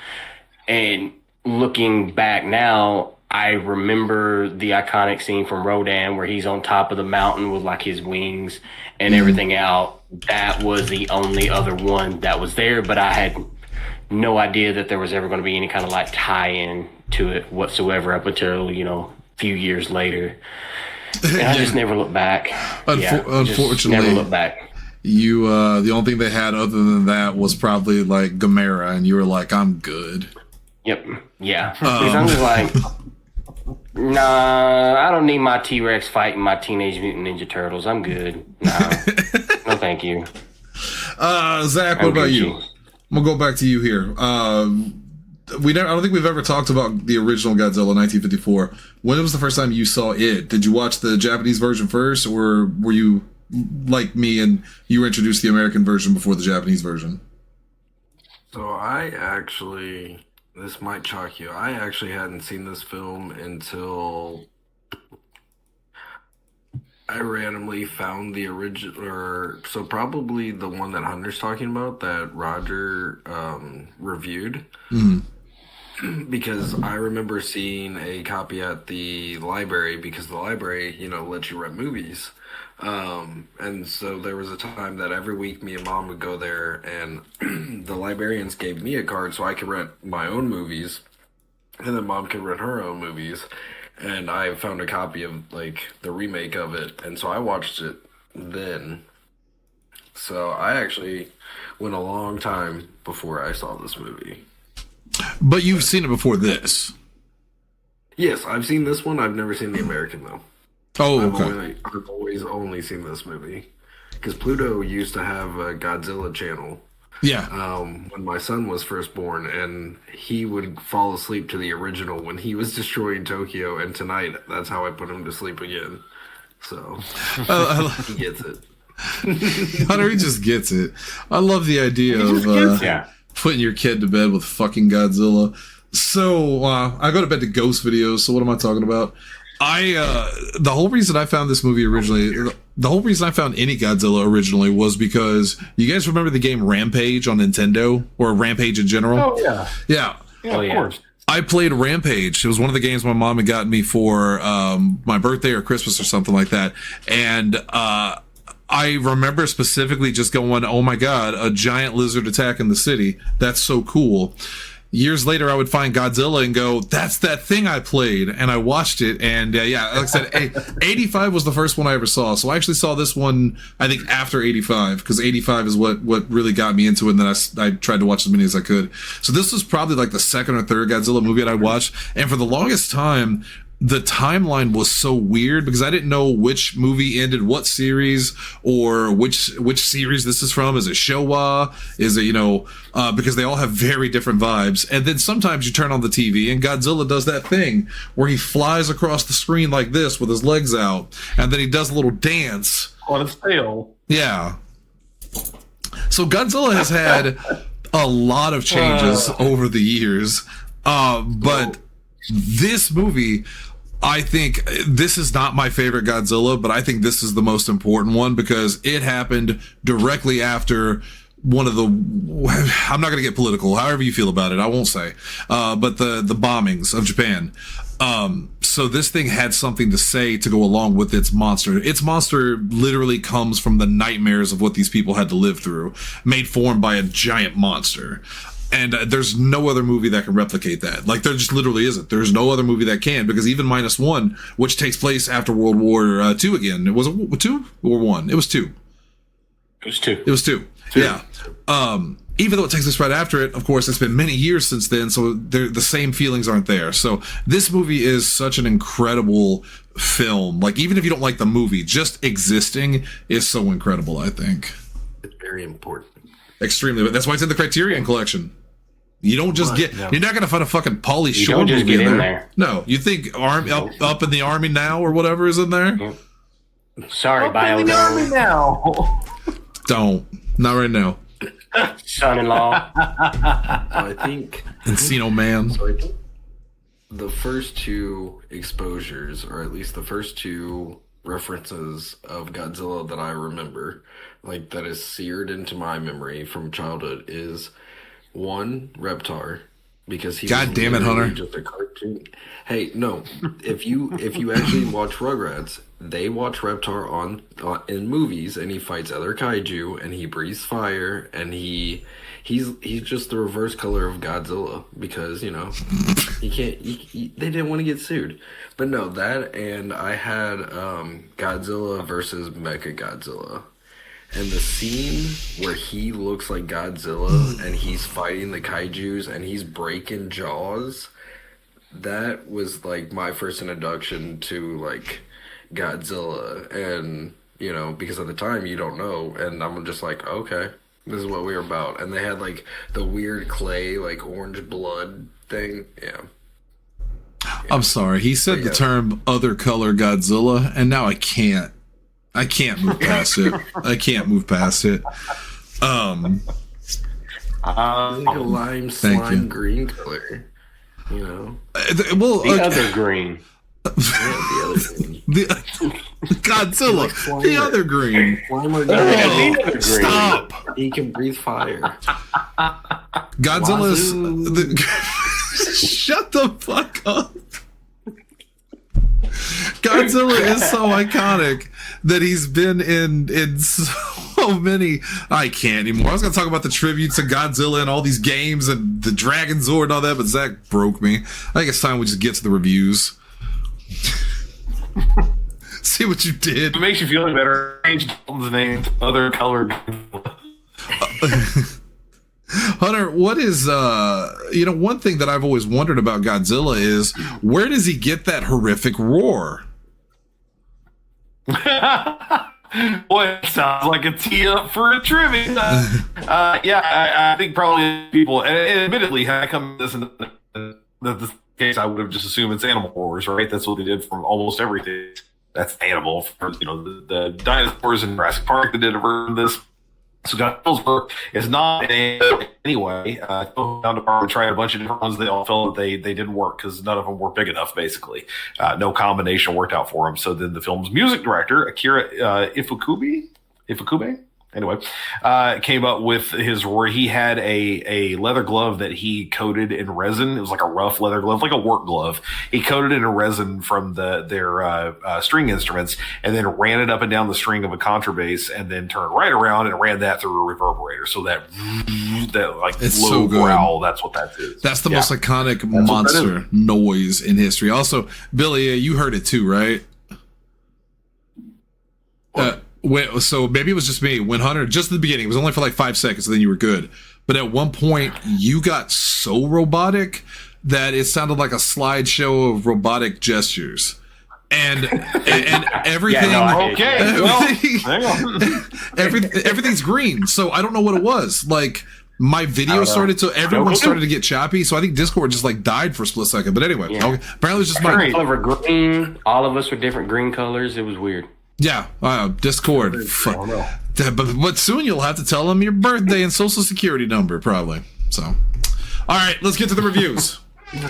And looking back now, I remember the iconic scene from Rodan where he's on top of the mountain with like his wings and everything out. That was the only other one that was there, but I had no idea that there was ever going to be any kind of like tie-in to it whatsoever up until, a few years later. And I just never looked back. Unfortunately, never looked back. You, the only thing they had other than that was probably like Gamera, and you were like, I'm good. Yep. Yeah. Because I'm just like, nah, I don't need my T-Rex fighting my Teenage Mutant Ninja Turtles. I'm good. Nah. No, thank you. Zach, what about you? I'm gonna go back to you here. I don't think we've ever talked about the original Godzilla 1954. When was the first time you saw it? Did you watch the Japanese version first, or were you like me and you were introduced to the American version before the Japanese version? So this might shock you. I actually hadn't seen this film until I randomly found the original, so probably the one that Hunter's talking about that Roger reviewed. Because I remember seeing a copy at the library, because the library, lets you rent movies. And so there was a time that every week me and Mom would go there, and the librarians gave me a card so I could rent my own movies, and then Mom could rent her own movies. And I found a copy of like the remake of it, and so I watched it then. So I actually went a long time before I saw this movie. But you've seen it before this. Yes, I've seen this one. I've never seen the American though. Oh, okay. I've always only seen this movie because Pluto used to have a Godzilla channel. Yeah. When my son was first born, and he would fall asleep to the original when he was destroying Tokyo, and tonight that's how I put him to sleep again. So he gets it. Hunter, he just gets it. I love the idea of putting your kid to bed with fucking Godzilla. So I go to bed to ghost videos. So what am I talking about? The whole reason I found this movie originally, the whole reason I found any Godzilla originally was because you guys remember the game Rampage on Nintendo, or Rampage in general? Oh, yeah. Yeah. Yeah, of course. I played Rampage. It was one of the games my mom had gotten me for my birthday or Christmas or something like that. And I remember specifically just going, oh my God, a giant lizard attacking the city. That's so cool. Years later, I would find Godzilla and go, that's that thing I played. And I watched it. And like I said, 85 was the first one I ever saw. So I actually saw this one, I think, after 85, because 85 is what really got me into it. And then I tried to watch as many as I could. So this was probably like the second or third Godzilla movie that I watched. And for the longest time, the timeline was so weird because I didn't know which movie ended what series, or which series this is from. Is it Showa? Is it, because they all have very different vibes. And then sometimes you turn on the TV and Godzilla does that thing where he flies across the screen like this with his legs out, and then he does a little dance on his tail. Yeah. So Godzilla has had a lot of changes over the years. But this movie, I think this is not my favorite Godzilla, but I think this is the most important one because it happened directly after one of the, I'm not going to get political, however you feel about it, I won't say, but the bombings of Japan. So this thing had something to say to go along with its monster. Its monster literally comes from the nightmares of what these people had to live through, made formed by a giant monster. And there's no other movie that can replicate that. Like, there just literally isn't. There's no other movie that can, because even -1, which takes place after World War II again. Was it 2 or 1? It was 2. It was 2. It was 2. Yeah. Even though it takes us right after it, of course, it's been many years since then, so the same feelings aren't there. So this movie is such an incredible film. Like, even if you don't like the movie, just existing is so incredible, I think. It's very important. Extremely. That's why it's in the Criterion Collection. You don't just get. No. You're not going to find a fucking Pauly Shore movie in there. No, you think up in the Army Now or whatever is in there? Yep. Sorry, up in the Army Now. Don't. Not right now. Son-in-law. I think Encino Man. So the first two exposures, or at least the first two references of Godzilla that I remember, like that is seared into my memory from childhood, is one, Reptar, because he God was damn it, literally Hunter. just a cartoon. Hey, no, if you actually watch Rugrats, they watch Reptar on in movies, and he fights other kaiju, and he breathes fire, and he's just the reverse color of Godzilla because he can't. They didn't want to get sued, but no, that and I had Godzilla versus Mecha Godzilla. And the scene where he looks like Godzilla and he's fighting the kaijus and he's breaking jaws, that was like my first introduction to like Godzilla. And, because at the time you don't know. And I'm just like, okay, this is what we're about. And they had like the weird clay, like orange blood thing. Yeah. I'm sorry. He said the term other color Godzilla, and now I can't move past it. I can't move past it. It's like a lime Thank slime you. green color, Well, The other green. Yeah, the other green. the Godzilla, Like slime the or- other green. Slime or The other green. Stop. He can breathe fire. Godzilla's. Wazoo. Shut the fuck up. Godzilla is so iconic that he's been in so many. I can't anymore. I was gonna talk about the tributes to Godzilla and all these games and the Dragon Zord and all that, but Zach broke me. I think it's time we just get to the reviews. See what you did. If it makes you feel any better, change Dalton's name to other colored. Hunter, what is one thing that I've always wondered about Godzilla is where does he get that horrific roar? Boy, it sounds like a tee up for a trivia. I think probably people, and admittedly, had I come to this case, I would have just assumed it's Animal Wars, right? That's what they did from almost everything. That's animal for the dinosaurs in Jurassic Park that did a version of this. So Godzilla's work is not in anyway. Down department tried a bunch of different ones. They all felt that they didn't work because none of them were big enough. Basically, no combination worked out for him. So then the film's music director Akira Ifukube. Anyway, came up with his roar. He had a leather glove that he coated in resin. It was like a rough leather glove, like a work glove. He coated it in resin from their string instruments, and then ran it up and down the string of a contrabass, and then turned right around and ran that through a reverberator. So that like It's low so good. growl. That's what that is. That's the most iconic what that monster noise in history. Also, Billy, you heard it too, right? So maybe it was just me. When Hunter, just at the beginning, it was only for like 5 seconds, and then you were good. But at one point, you got so robotic that it sounded like a slideshow of robotic gestures. And everything. Okay. Well, hang on. Everything's green. So I don't know what it was. Like my video everyone started to get choppy. So I think Discord just like died for a split second. But anyway, okay. Apparently it's just my Great. All of our green. All of us were different green colors. It was weird. Discord. But soon you'll have to tell them your birthday and social security number, probably. So, all right, let's get to the reviews. Yeah,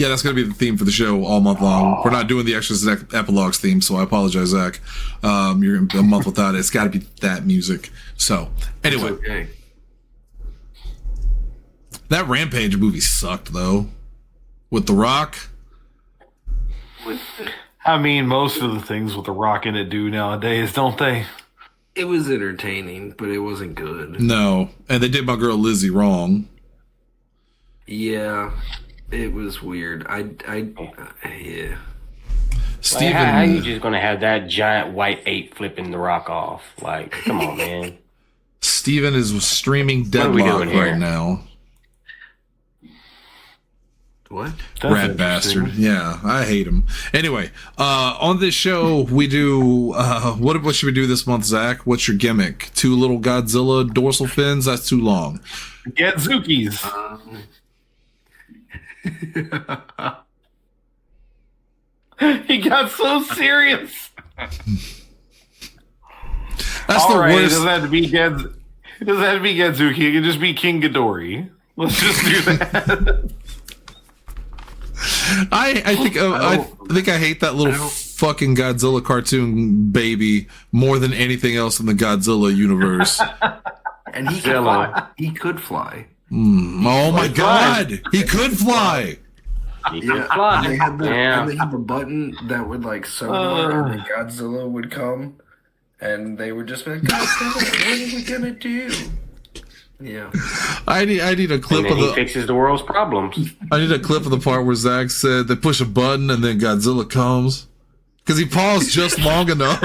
that's going to be the theme for the show all month long. We're not doing the extra Epilogues theme, so I apologize, Zach. You're a month without it. It's got to be that music. So, anyway. Okay. That Rampage movie sucked, though. With The Rock. I mean, most of the things with the Rock in it do nowadays, don't they? It was entertaining, but it wasn't good. No. And they did my girl Lizzie wrong. Yeah, it was weird. Yeah. Steven. Like, how you just gonna have that giant white ape flipping the Rock off? Like, come on, man. Steven is streaming What are we Deadlock doing here? right now. What? That's Rat interesting. bastard. Yeah, I hate him. Anyway, on this show, we do, what should we do this month, Zach? What's your gimmick? 2 little Godzilla dorsal fins? That's too long. Gadzookies. He got so serious. That's All the right, it worst. doesn't have to be It doesn't have to be Gadzuki. It can just be King Ghidorah. Let's just do that. I think I hate that little fucking Godzilla cartoon baby more than anything else in the Godzilla universe. And he could fly. He could fly. Oh my god, he could fly. He could fly. And they had the button that would like sonar, and then Godzilla would come, and they would just be like, Godzilla, what are we gonna do? Yeah. I need a clip and of he fixes the world's problems. I need a clip of the part where Zach said they push a button and then Godzilla comes. Because he paused just long enough.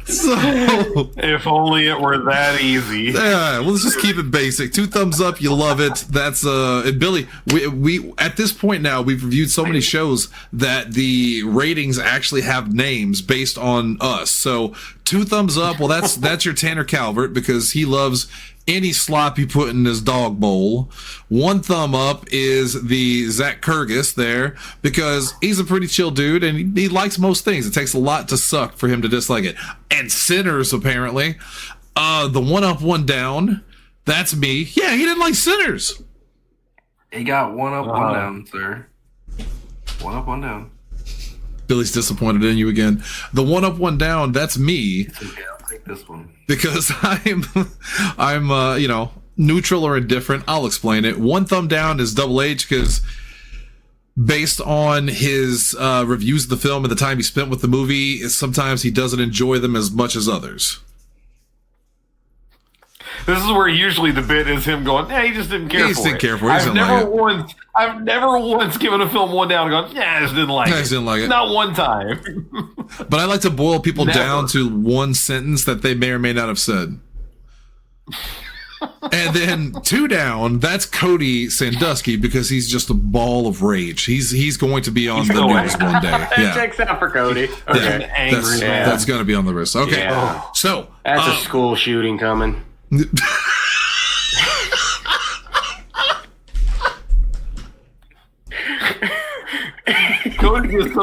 So, if only it were that easy. Yeah, well, let's just keep it basic. 2 thumbs up, you love it. That's and Billy, we at this point now we've reviewed so many shows that the ratings actually have names based on us. So 2 thumbs up. Well, that's your Tanner Calvert because he loves any slop you put in his dog bowl. 1 thumb up is the Zach Kurgis there because he's a pretty chill dude and he likes most things. It takes a lot to suck for him to dislike it. And Sinners, apparently. The 1 up, 1 down. That's me. Yeah, he didn't like Sinners. He got 1 up, 1 down, sir. 1 up, 1 down. Billy's disappointed in you again. The 1 up, 1 down, that's me. Okay, I'll take this one. Because I'm neutral or indifferent. I'll explain it. 1 thumb down is Double H because based on his reviews of the film and the time he spent with the movie, sometimes he doesn't enjoy them as much as others. This is where usually the bit is him going, he just didn't care for it. I've never once given a film 1 down and gone, I just didn't like it. Not one time. But I like to boil people down to 1 sentence that they may or may not have said. And then 2 down, that's Cody Sandusky because he's just a ball of rage. He's going to be on the news one day. Yeah. Checks out for Cody. Okay. Yeah, that's going to be on the list. Okay. Yeah. So that's a school shooting coming. Cody gets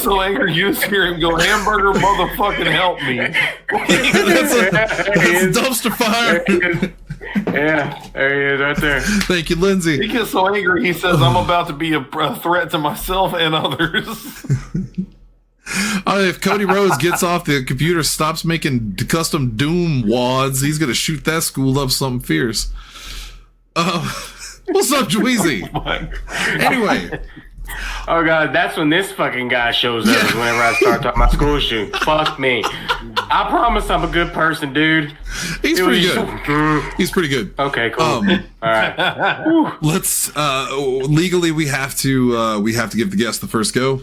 so angry you just hear him go, hamburger motherfucking help me. That's a dumpster fire. Yeah, there he is right there. Thank you, Lindsay. He gets so angry he says, I'm about to be a threat to myself and others. If Cody Rhodes gets off the computer, stops making custom Doom wads, he's going to shoot that school up something fierce. What's up, Dweezy? Anyway. Oh, God, that's when this fucking guy shows up is whenever I start talking about school shooting. Fuck me. I promise I'm a good person, dude. He's pretty good. He's pretty good. Okay, cool. All right. Let's legally we have to give the guest the first go.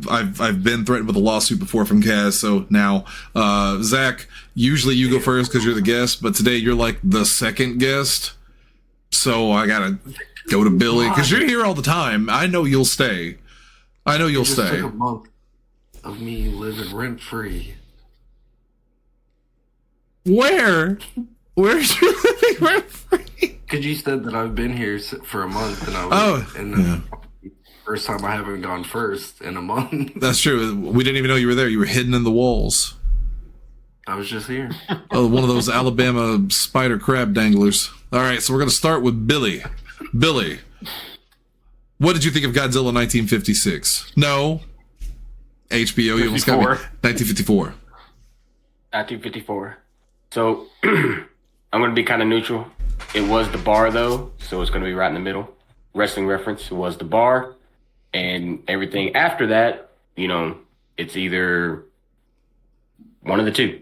I've been threatened with a lawsuit before from Kaz, so now Zach, usually you go first because you're the guest, but today you're like the second guest. So I gotta go to Billy because you're here all the time. I know you'll stay. It took a month of me living rent free. Where's you living rent free? Because you said that I've been here for a month, and the first time I haven't gone first in a month. That's true. We didn't even know you were there. You were hidden in the walls. I was just here. One of those Alabama spider crab danglers. All right, so we're gonna start with Billy. Billy, what did you think of Godzilla 1956? No. HBO, you almost got me. 1954. 1954. So, I'm going to be kind of neutral. It was the bar, though, so it's going to be right in the middle. Wrestling reference, it was the bar. And everything after that, it's either one of the two.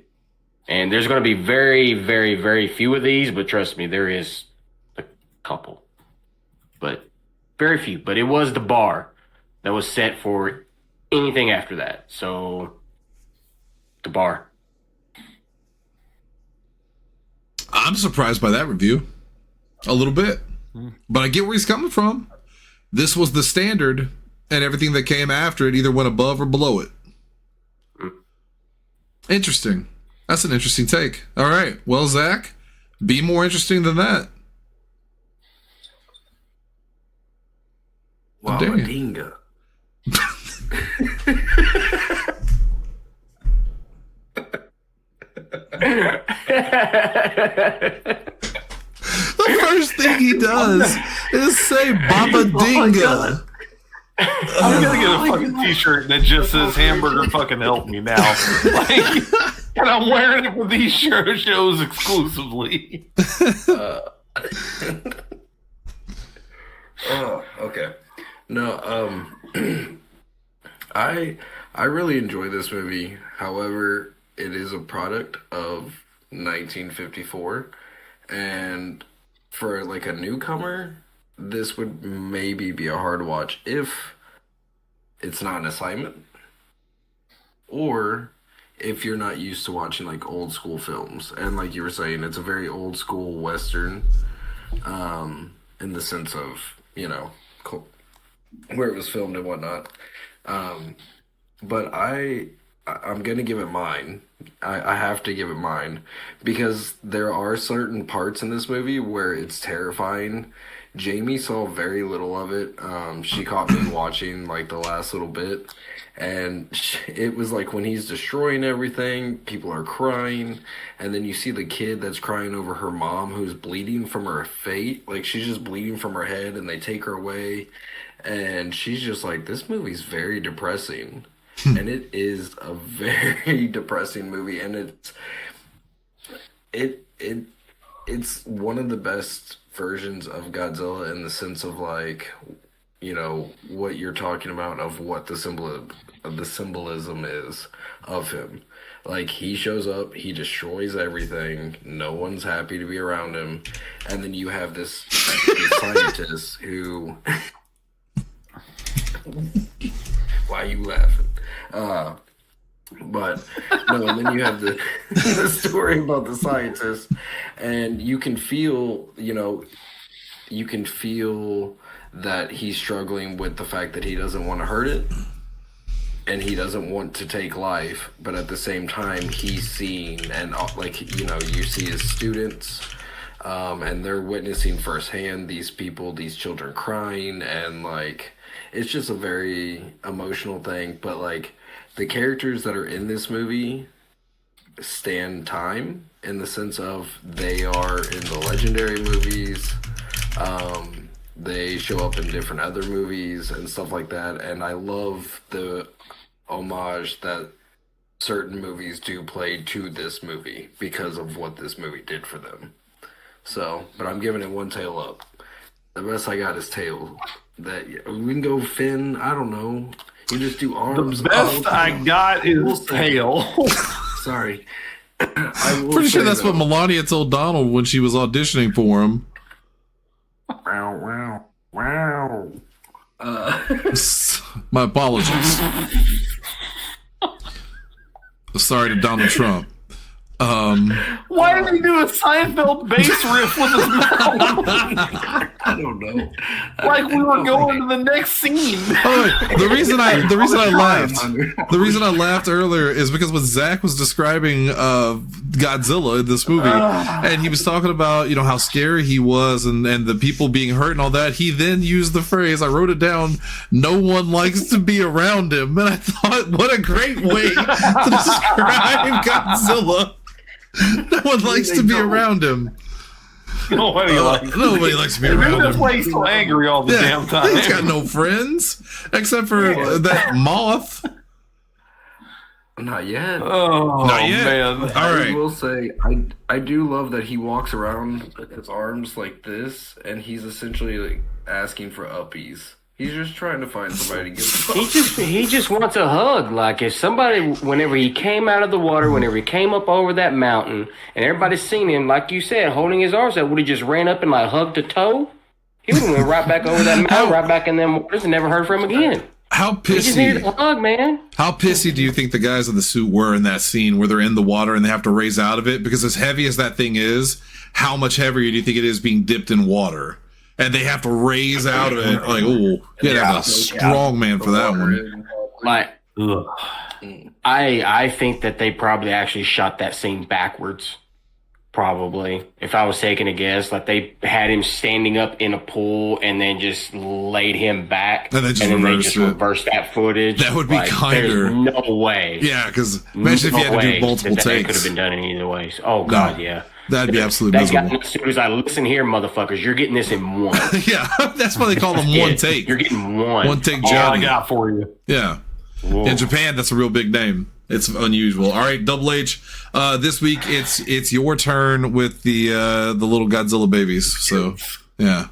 And there's going to be very, very, very few of these, but trust me, there is a couple. But very few. But it was the bar that was set for anything after that. So, the bar. I'm surprised by that review. A little bit. But I get where he's coming from. This was the standard, and everything that came after it either went above or below it. Interesting. That's an interesting take. All right. Well, Zach, be more interesting than that. Wow, Dinga. The the first thing he does is say Baba Dinga. I'm gonna get a fucking t-shirt that just says hamburger fucking help me now. Like, and I'm wearing it for these shows exclusively. Oh, okay. No, I really enjoy this movie. However, it is a product of 1954, and for like a newcomer, this would maybe be a hard watch if it's not an assignment, or if you're not used to watching like old school films. And like you were saying, it's a very old school Western, in the sense of, you know, where it was filmed and whatnot. But I'm gonna give it mine. I have to give it mine because there are certain parts in this movie where it's terrifying. Jamie saw very little of it. She caught me watching like the last little bit, and it was like when he's destroying everything, people are crying, and then you see the kid that's crying over her mom who's bleeding from her fate, like she's just bleeding from her head, and they take her away, and she's just like, this movie's very depressing. And it is a very depressing movie, and it's one of the best versions of Godzilla in the sense of like, you know, what you're talking about of what the symbolism is of him. Like, he shows up, he destroys everything, no one's happy to be around him, and then you have this scientist who why are you laughing? But no, and then you have the story about the scientist, and you can feel, you know, that he's struggling with the fact that he doesn't want to hurt it, and he doesn't want to take life, but at the same time, he's seeing, and like, you know, you see his students, and they're witnessing firsthand these children crying, and like, it's just a very emotional thing, but like, the characters that are in this movie stand time in the sense of they are in the legendary movies. They show up in different other movies and stuff like that. And I love the homage that certain movies do play to this movie because of what this movie did for them. So, but I'm giving it one tail up. The best I got is tail. That we can go fin. I don't know. You just do arms. The best I got is tail. Sorry. Pretty sure that's what Melania told Donald when she was auditioning for him. Wow, wow, wow. My apologies. Sorry to Donald Trump. Why did he do a Seinfeld bass riff with his mouth? I don't know. Like we were going to the next scene. Oh, the reason I laughed earlier is because when Zach was describing Godzilla in this movie, and he was talking about, you know, how scary he was and the people being hurt and all that, he then used the phrase, I wrote it down, no one likes to be around him. And I thought, what a great way to describe Godzilla. No one likes to be around him. Nobody likes to be around him. That's why he's so angry all the damn time. He's got no friends except for that moth. Not yet. Oh, not yet. Man. All right. I will say, I do love that he walks around with his arms like this, and he's essentially like asking for uppies. He's just trying to find somebody to give him. He just wants a hug. Like if somebody, whenever he came out of the water, whenever he came up over that mountain, and everybody's seen him, like you said, holding his arms out, would he just ran up and like hugged a toe? He would have went right back over that mountain, right back in them waters, and never heard from him again. How pissy? He just needed a hug, man. How pissy do you think the guys in the suit were in that scene where they're in the water and they have to raise out of it? Because as heavy as that thing is, how much heavier do you think it is being dipped in water? And they have to raise out of it. Like, oh, you gotta have a strong man for that one. Like, I think that they probably actually shot that scene backwards. Probably, if I was taking a guess, like they had him standing up in a pool and then just laid him back, and then they just reversed that footage. That would be kinder. There's no way. Yeah, because imagine if you had to do multiple takes. That could have been done in either way. Oh God, yeah. That'd be absolutely That guy, miserable. as soon as I listen here, motherfuckers, you're getting this in one. Yeah, that's why they call them one take. You're getting one. One take All I Johnny. got for you. Yeah. Whoa. In Japan, that's a real big name. It's unusual. All right, Double H. This week it's your turn with the little Godzilla babies. So yeah.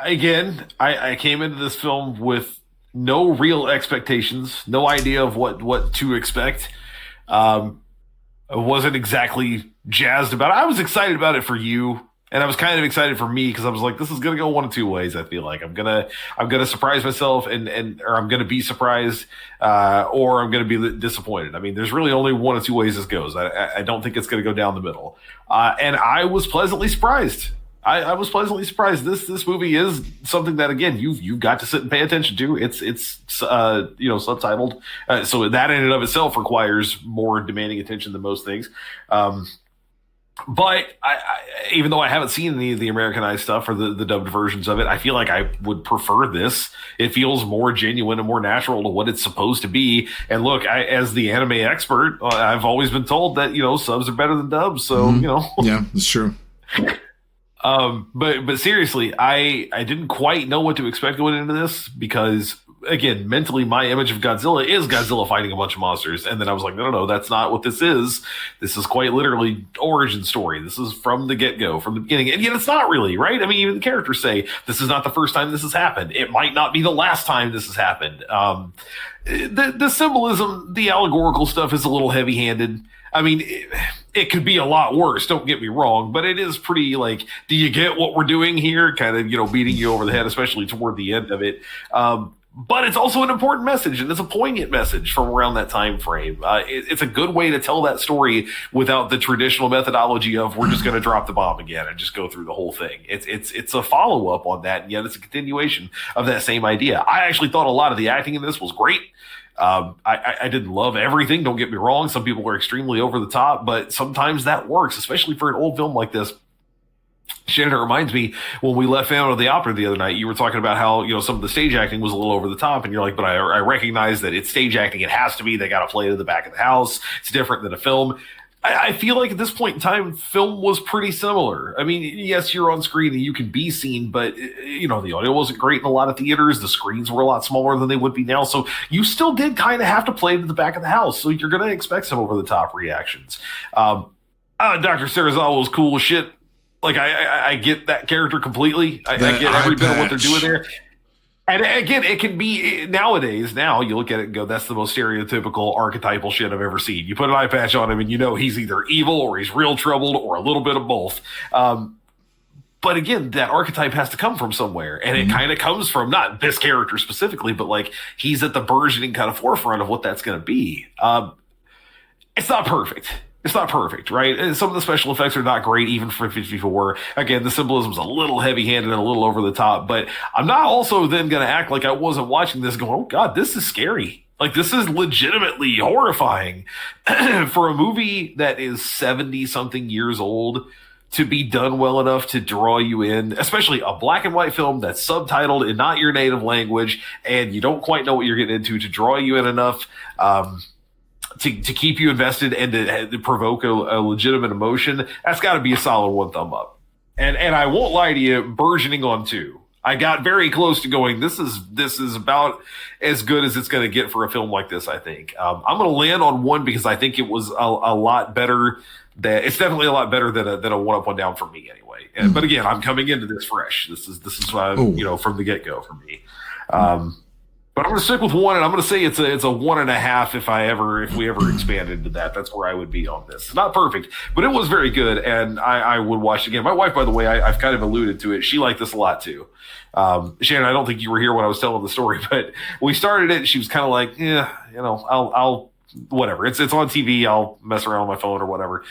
Again, I came into this film with no real expectations, no idea of what to expect. I wasn't exactly jazzed about it. I was excited about it for you, and I was kind of excited for me because I was like, this is gonna go one of two ways. I feel like I'm gonna surprise myself, or I'm gonna be surprised, or I'm gonna be disappointed. I mean, there's really only one of two ways this goes. I don't think it's gonna go down the middle. And I was pleasantly surprised. I was pleasantly surprised. This movie is something that, again, you've got to sit and pay attention to. It's subtitled, so that in and of itself requires more demanding attention than most things. But even though I haven't seen any of the Americanized stuff or the dubbed versions of it, I feel like I would prefer this. It feels more genuine and more natural to what it's supposed to be. And look, as the anime expert, I've always been told that subs are better than dubs. So Yeah, that's true. But seriously, I didn't quite know what to expect going into this because, again, mentally my image of Godzilla is Godzilla fighting a bunch of monsters. And then I was like, no, that's not what this is. This is quite literally origin story. This is from the get-go, from the beginning. And yet it's not really, right? I mean, even the characters say this is not the first time this has happened. It might not be the last time this has happened. The symbolism, the allegorical stuff is a little heavy-handed. I mean, it could be a lot worse, don't get me wrong, but it is pretty like, do you get what we're doing here? Kind of, beating you over the head, especially toward the end of it. But it's also an important message, and it's a poignant message from around that time frame. It's a good way to tell that story without the traditional methodology of we're just going to drop the bomb again and just go through the whole thing. It's a follow-up on that, and yet it's a continuation of that same idea. I actually thought a lot of the acting in this was great. I didn't love everything, don't get me wrong. Some people were extremely over the top, but sometimes that works, especially for an old film like this. Shannon, it reminds me when we left Phantom of the Opera the other night, you were talking about how, some of the stage acting was a little over the top, and you're like, but I recognize that it's stage acting. It has to be. They got to play it at the back of the house. It's different than a film. I feel like at this point in time, film was pretty similar. I mean, yes, you're on screen and you can be seen, but, the audio wasn't great in a lot of theaters. The screens were a lot smaller than they would be now. So you still did kind of have to play it at the back of the house. So you're going to expect some over-the-top reactions. Dr. Serizawa was cool as shit. Like, I get that character completely. I get every bit of what they're doing there. And again, it can be nowadays. Now you look at it and go, that's the most stereotypical archetypal shit I've ever seen. You put an eye patch on him and he's either evil or he's real troubled or a little bit of both. But again, that archetype has to come from somewhere. And it kind of comes from not this character specifically, but like he's at the burgeoning kind of forefront of what that's going to be. It's not perfect. It's not perfect, right? And some of the special effects are not great, even for 54. Again, the symbolism's a little heavy-handed and a little over the top, but I'm not also then going to act like I wasn't watching this going, oh, God, this is scary. Like, this is legitimately horrifying. For a movie that is 70-something years old to be done well enough to draw you in, especially a black and white film that's subtitled in not your native language, and you don't quite know what you're getting into, to draw you in enough to keep you invested and to provoke a legitimate emotion, that's got to be a solid one thumb up. And I won't lie to you, burgeoning on 2. I got very close to going, this is about as good as it's going to get for a film like this, I think. I'm going to land on 1 because I think it was a lot better. It's definitely a lot better than a 1 up, 1 down for me anyway. But again, I'm coming into this fresh. This is from the get-go for me. But I'm going to stick with 1, and I'm going to say it's a 1.5 if we ever expand into that. That's where I would be on this. It's not perfect, but it was very good, and I would watch it again. My wife, by the way, I've kind of alluded to it. She liked this a lot too. Shannon, I don't think you were here when I was telling the story, but we started it, and she was kind of like, yeah, I'll whatever. It's on TV. I'll mess around on my phone or whatever.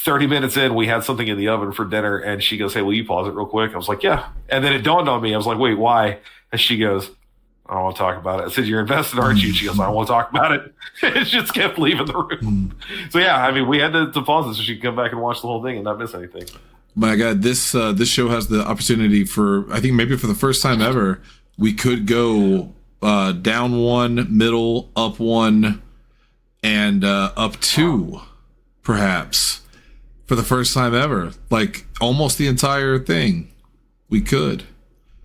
30 minutes in, we had something in the oven for dinner, and she goes, hey, will you pause it real quick? I was like, yeah. And then it dawned on me. I was like, wait, why? And she goes, I don't want to talk about it. I said, you're invested, aren't you? She goes, I don't want to talk about it. It just kept leaving the room. So, yeah, I mean, we had to pause it so she could come back and watch the whole thing and not miss anything. My God, this show has the opportunity for, I think maybe for the first time ever, we could go down 1, middle, up 1, and up to, perhaps, for the first time ever, like almost the entire thing, we could.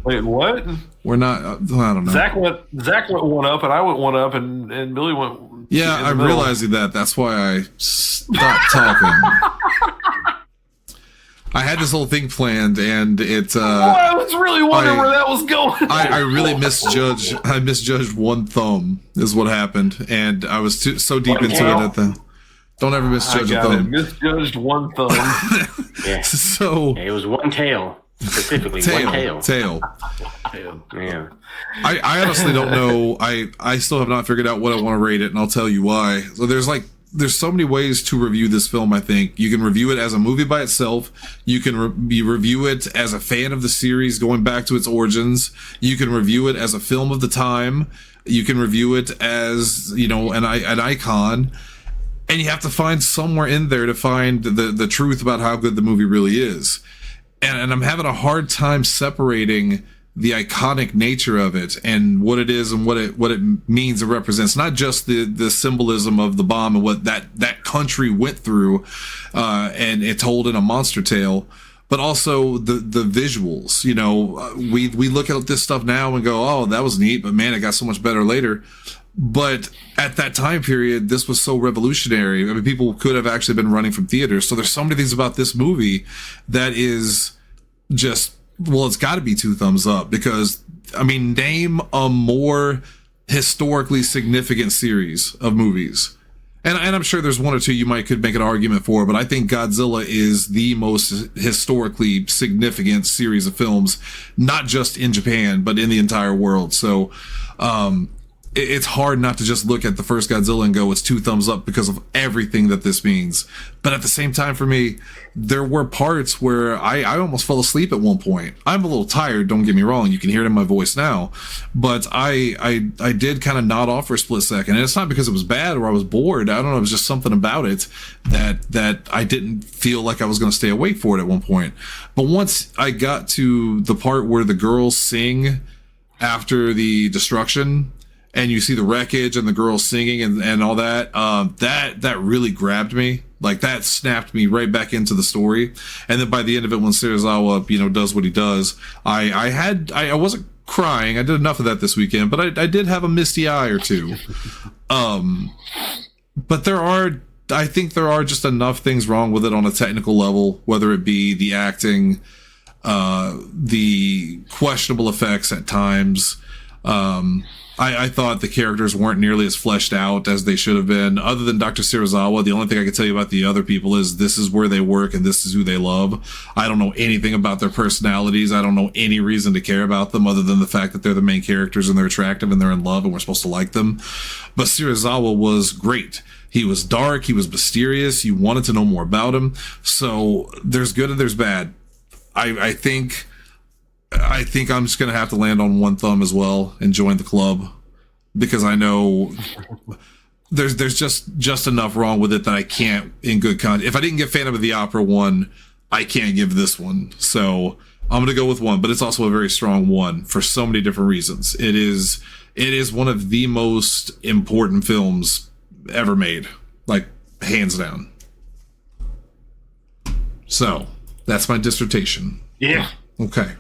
Wait, what? We're not. I don't know. Zach went one up, and I went one up, and Billy went. Yeah, I'm realizing that. That's why I stopped talking. I had this whole thing planned, and it's. I was really wondering where that was going. I really misjudged. I misjudged one thumb, is what happened, and I was so deep into it at the. Don't ever misjudge a thumb. Misjudged one thumb. Yeah. So it was one tail. Specifically, one tail. Yeah. I honestly don't know. I still have not figured out what I want to rate it, and I'll tell you why. So there's so many ways to review this film. I think you can review it as a movie by itself. You can review it as a fan of the series going back to its origins. You can review it as a film of the time. You can review it as, you know, an icon. And you have to find somewhere in there to find the truth about how good the movie really is. And I'm having a hard time separating the iconic nature of it and what it is and what it means and represents. Not just the symbolism of the bomb and what that country went through, and it told in a monster tale, but also the visuals. You know, we look at this stuff now and go, oh, that was neat, but man, it got so much better later. But at that time period, this was so revolutionary. I mean, people could have actually been running from theaters. So there's so many things about this movie that is just, well, it's got to be 2 thumbs up, because, I mean, name a more historically significant series of movies. And I'm sure there's one or two you could make an argument for, but I think Godzilla is the most historically significant series of films, not just in Japan, but in the entire world. So, it's hard not to just look at the first Godzilla and go, it's 2 thumbs up because of everything that this means. But at the same time, for me, there were parts where I almost fell asleep at one point. I'm a little tired, don't get me wrong. You can hear it in my voice now. But I did kind of nod off for a split second. And it's not because it was bad or I was bored. I don't know. It was just something about it that I didn't feel like I was going to stay awake for it at one point. But once I got to the part where the girls sing after the destruction, and you see the wreckage and the girls singing and all that, that really grabbed me. Like, that snapped me right back into the story. And then by the end of it, when Serizawa, you know, does what he does, I wasn't crying. I did enough of that this weekend, but I did have a misty eye or two. But I think there are just enough things wrong with it on a technical level, whether it be the acting, the questionable effects at times, I thought the characters weren't nearly as fleshed out as they should have been. Other than Dr. Serizawa, the only thing I can tell you about the other people is this is where they work and this is who they love. I don't know anything about their personalities. I don't know any reason to care about them other than the fact that they're the main characters and they're attractive and they're in love and we're supposed to like them. But Serizawa was great. He was dark. He was mysterious. You wanted to know more about him. So there's good and there's bad. I think I'm just going to have to land on 1 thumb as well and join the club, because I know there's just enough wrong with it that I can't, in good conscience. If I didn't get Phantom of the Opera 1, I can't give this one. So I'm going to go with 1, but it's also a very strong 1 for so many different reasons. It is one of the most important films ever made, like, hands down. So that's my dissertation. Yeah. Okay.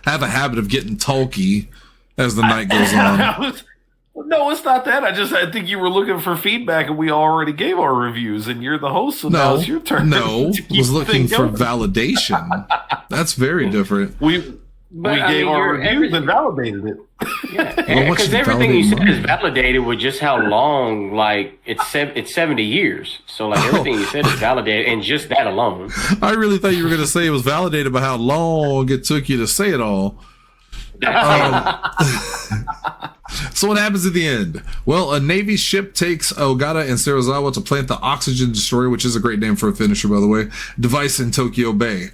I have a habit of getting talky as the night goes on. No, it's not that. I think you were looking for feedback, and we already gave our reviews, and you're the host, so now it's your turn. No, was looking for validation. That's very different. We gave our reviews and validated it. Yeah, because everything you said is validated with just how long, like, it's 70 years. So, like, everything you said is validated, and just that alone. I really thought you were going to say it was validated by how long it took you to say it all. So what happens at the end? Well, a Navy ship takes Ogata and Serizawa to plant the Oxygen Destroyer, which is a great name for a finisher, by the way, device in Tokyo Bay.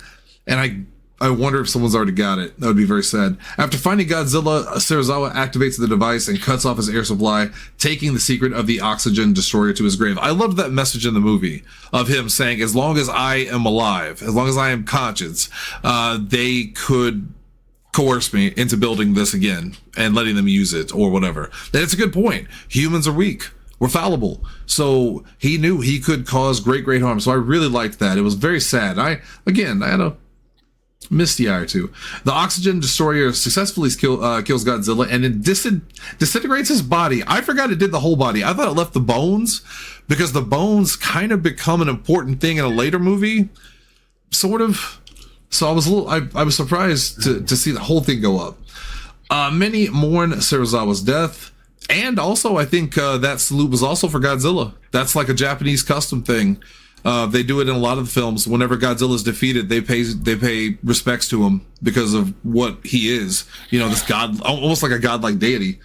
And I wonder if someone's already got it. That would be very sad. After finding Godzilla, Serizawa activates the device and cuts off his air supply, taking the secret of the Oxygen Destroyer to his grave. I loved that message in the movie of him saying, as long as I am alive, as long as I am conscious, they could coerce me into building this again and letting them use it or whatever. And it's a good point. Humans are weak. were fallible. So he knew he could cause great, great harm. So I really liked that. It was very sad. I had a misty eye or two. The oxygen destroyer successfully kills Godzilla and it disintegrates his body. I forgot it did the whole body. I thought it left the bones because the bones kind of become an important thing in a later movie, sort of. So I was surprised to see the whole thing go up. Many mourn Serizawa's death. And also, I think that salute was also for Godzilla. That's like a Japanese custom thing. They do it in a lot of the films. Whenever Godzilla's defeated, they pay respects to him because of what he is. You know, this god, almost like a godlike deity.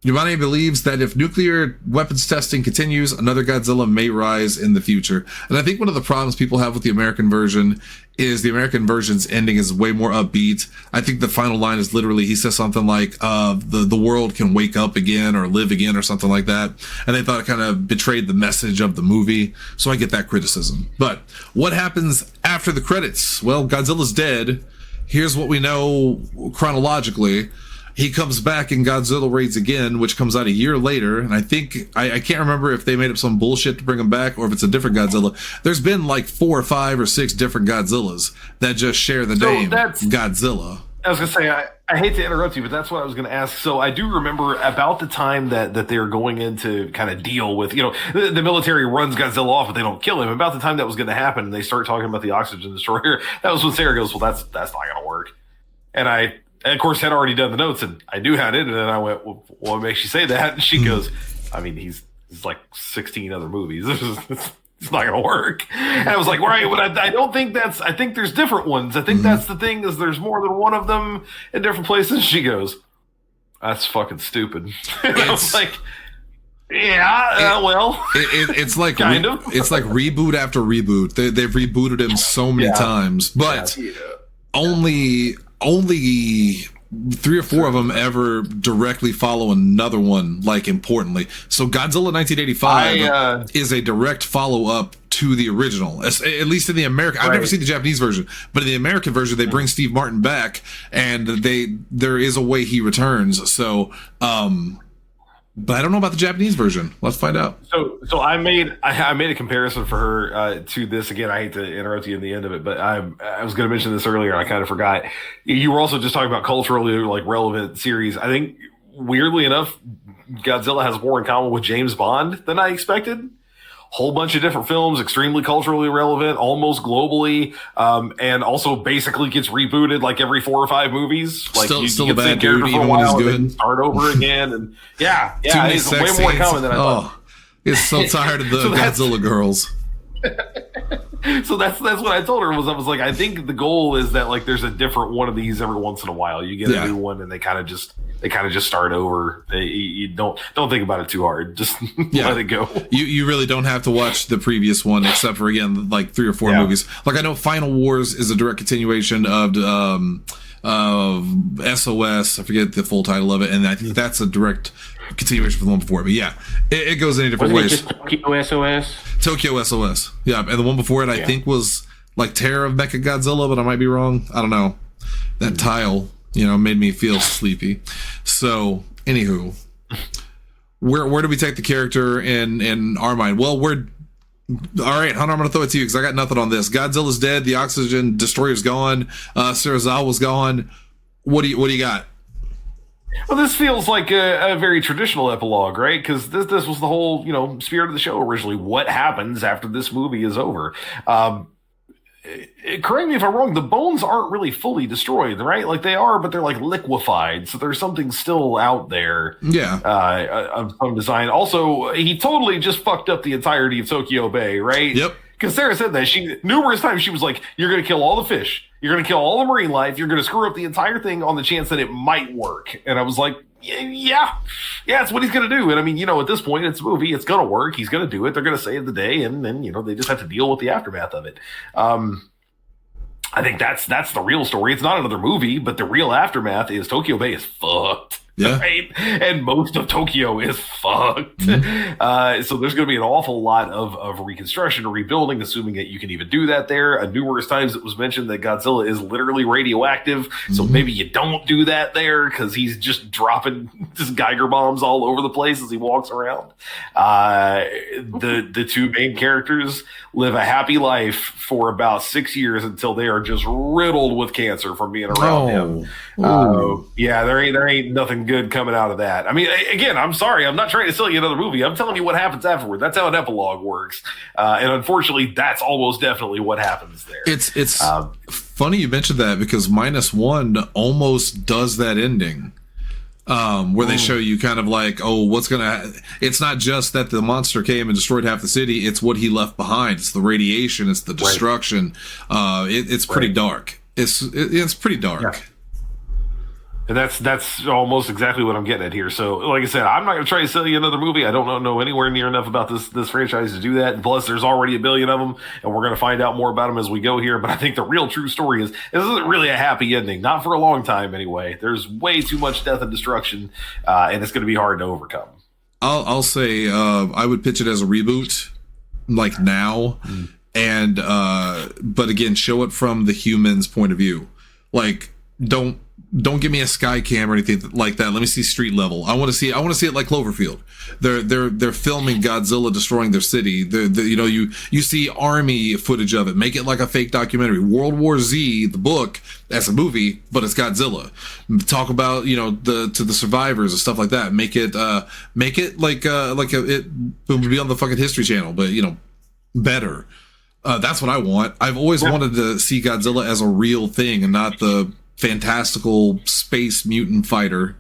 Yamane believes that if nuclear weapons testing continues, another Godzilla may rise in the future. And I think one of the problems people have with the American version is the American version's ending is way more upbeat. I think the final line is literally, he says something like, the world can wake up again or live again or something like that. And they thought it kind of betrayed the message of the movie. So I get that criticism. But what happens after the credits? Well, Godzilla's dead. Here's what we know chronologically. He comes back in Godzilla Raids Again, which comes out a year later. And I think, I can't remember if they made up some bullshit to bring him back or if it's a different Godzilla. There's been like 4 or 5 or 6 different Godzillas that just share the name Godzilla. I was going to say, I hate to interrupt you, but that's what I was going to ask. So I do remember about the time that they're going in to kind of deal with, you know, the military runs Godzilla off, but they don't kill him. About the time that was going to happen and they start talking about the oxygen destroyer, that was when Sarah goes, well, that's not going to work. And I, of course, had already done the notes, and I knew how it ended, and I went, well, what makes you say that? And she goes, I mean, he's like 16 other movies. It's not going to work. And I was like, right, but I don't think I think there's different ones. I think that's the thing, is there's more than one of them in different places. She goes, that's fucking stupid. And I was like, yeah, well, it's like kind of. It's like reboot after reboot. They've rebooted him so many times, but only 3 or 4 of them ever directly follow another one, like, importantly. So Godzilla 1985 is a direct follow-up to the original, at least in the American. I've never seen the Japanese version, but in the American version, they bring Steve Martin back, and there is a way he returns. So, but I don't know about the Japanese version. Let's find out. So I made a comparison for her to this. Again, I hate to interrupt you in the end of it, but I was going to mention this earlier. I kind of forgot. You were also just talking about culturally like relevant series. I think weirdly enough, Godzilla has more in common with James Bond than I expected. Whole bunch of different films, extremely culturally relevant, almost globally, and also basically gets rebooted like every 4 or 5 movies. Like still a bad dude, even when he's good. Start over again, and it's way more common than I thought. It's so tired of the Godzilla girls. So that's what I told her. I was like, I think the goal is that like there's a different one of these every once in a while. You get a new one, and they kind of just start over. You don't think about it too hard. Just let it go. You really don't have to watch the previous one, except for again like 3 or 4 movies. Like I know Final Wars is a direct continuation of SOS. I forget the full title of it, and I think that's a direct continuation from the one before. But yeah, it goes in different ways. Just Tokyo SOS. Tokyo SOS. Yeah, and the one before it I think was like Terror of Mecha Godzilla, but I might be wrong. I don't know. That tile, made me feel sleepy. So, anywho, where do we take the character in our mind? Well, all right, Hunter, I'm going to throw it to you because I got nothing on this. Godzilla's dead. The oxygen destroyer's gone. Serizawa's gone. What do you got? Well, this feels like a very traditional epilogue, right? Because this was the whole, spirit of the show originally. What happens after this movie is over? Correct me if I'm wrong. The bones aren't really fully destroyed, right? Like they are, but they're like liquefied. So there's something still out there. Yeah. Of some design. Also, he totally just fucked up the entirety of Tokyo Bay, right? Yep. Because Sarah said that numerous times she was like, "You're going to kill all the fish. You're going to kill all the marine life. You're going to screw up the entire thing on the chance that it might work." And I was like, yeah, it's what he's going to do. And I mean, at this point, it's a movie. It's going to work. He's going to do it. They're going to save the day. And then, they just have to deal with the aftermath of it. I think that's the real story. It's not another movie, but the real aftermath is Tokyo Bay is fucked. Yeah. Right? And most of Tokyo is fucked. So there's going to be an awful lot of reconstruction or rebuilding, assuming that you can even do that there. Numerous times it was mentioned that Godzilla is literally radioactive. So maybe you don't do that there because he's just dropping just Geiger bombs all over the place as he walks around. The two main characters live a happy life for about 6 years until they are just riddled with cancer from being around him. Yeah, there ain't nothing good coming out of that. I mean, again, I'm sorry, I'm not trying to sell you another movie. I'm telling you what happens afterward. That's how an epilogue works, and unfortunately, that's almost definitely what happens there. It's funny you mentioned that because -1 almost does that ending. Where they show you kind of like, oh, what's gonna? It's not just that the monster came and destroyed half the city; it's what he left behind. It's the radiation. It's the destruction. It's pretty dark. It's pretty dark. Yeah. And that's almost exactly what I'm getting at here. So, like I said, I'm not going to try to sell you another movie. I don't know anywhere near enough about this franchise to do that. And plus, there's already a billion of them, and we're going to find out more about them as we go here. But I think the real true story is this isn't really a happy ending. Not for a long time, anyway. There's way too much death and destruction, and it's going to be hard to overcome. I'll say I would pitch it as a reboot, like now, and but again, show it from the human's point of view. Like, don't give me a sky cam or anything like that. Let me see street level. I want to see it like Cloverfield. They're filming Godzilla destroying their city. You see army footage of it. Make it like a fake documentary. World War Z, the book, as a movie, but it's Godzilla. Talk about to the survivors and stuff like that. Make it like it would be on the fucking History Channel, but better. That's what I want. I've always wanted to see Godzilla as a real thing and not the fantastical space mutant fighter.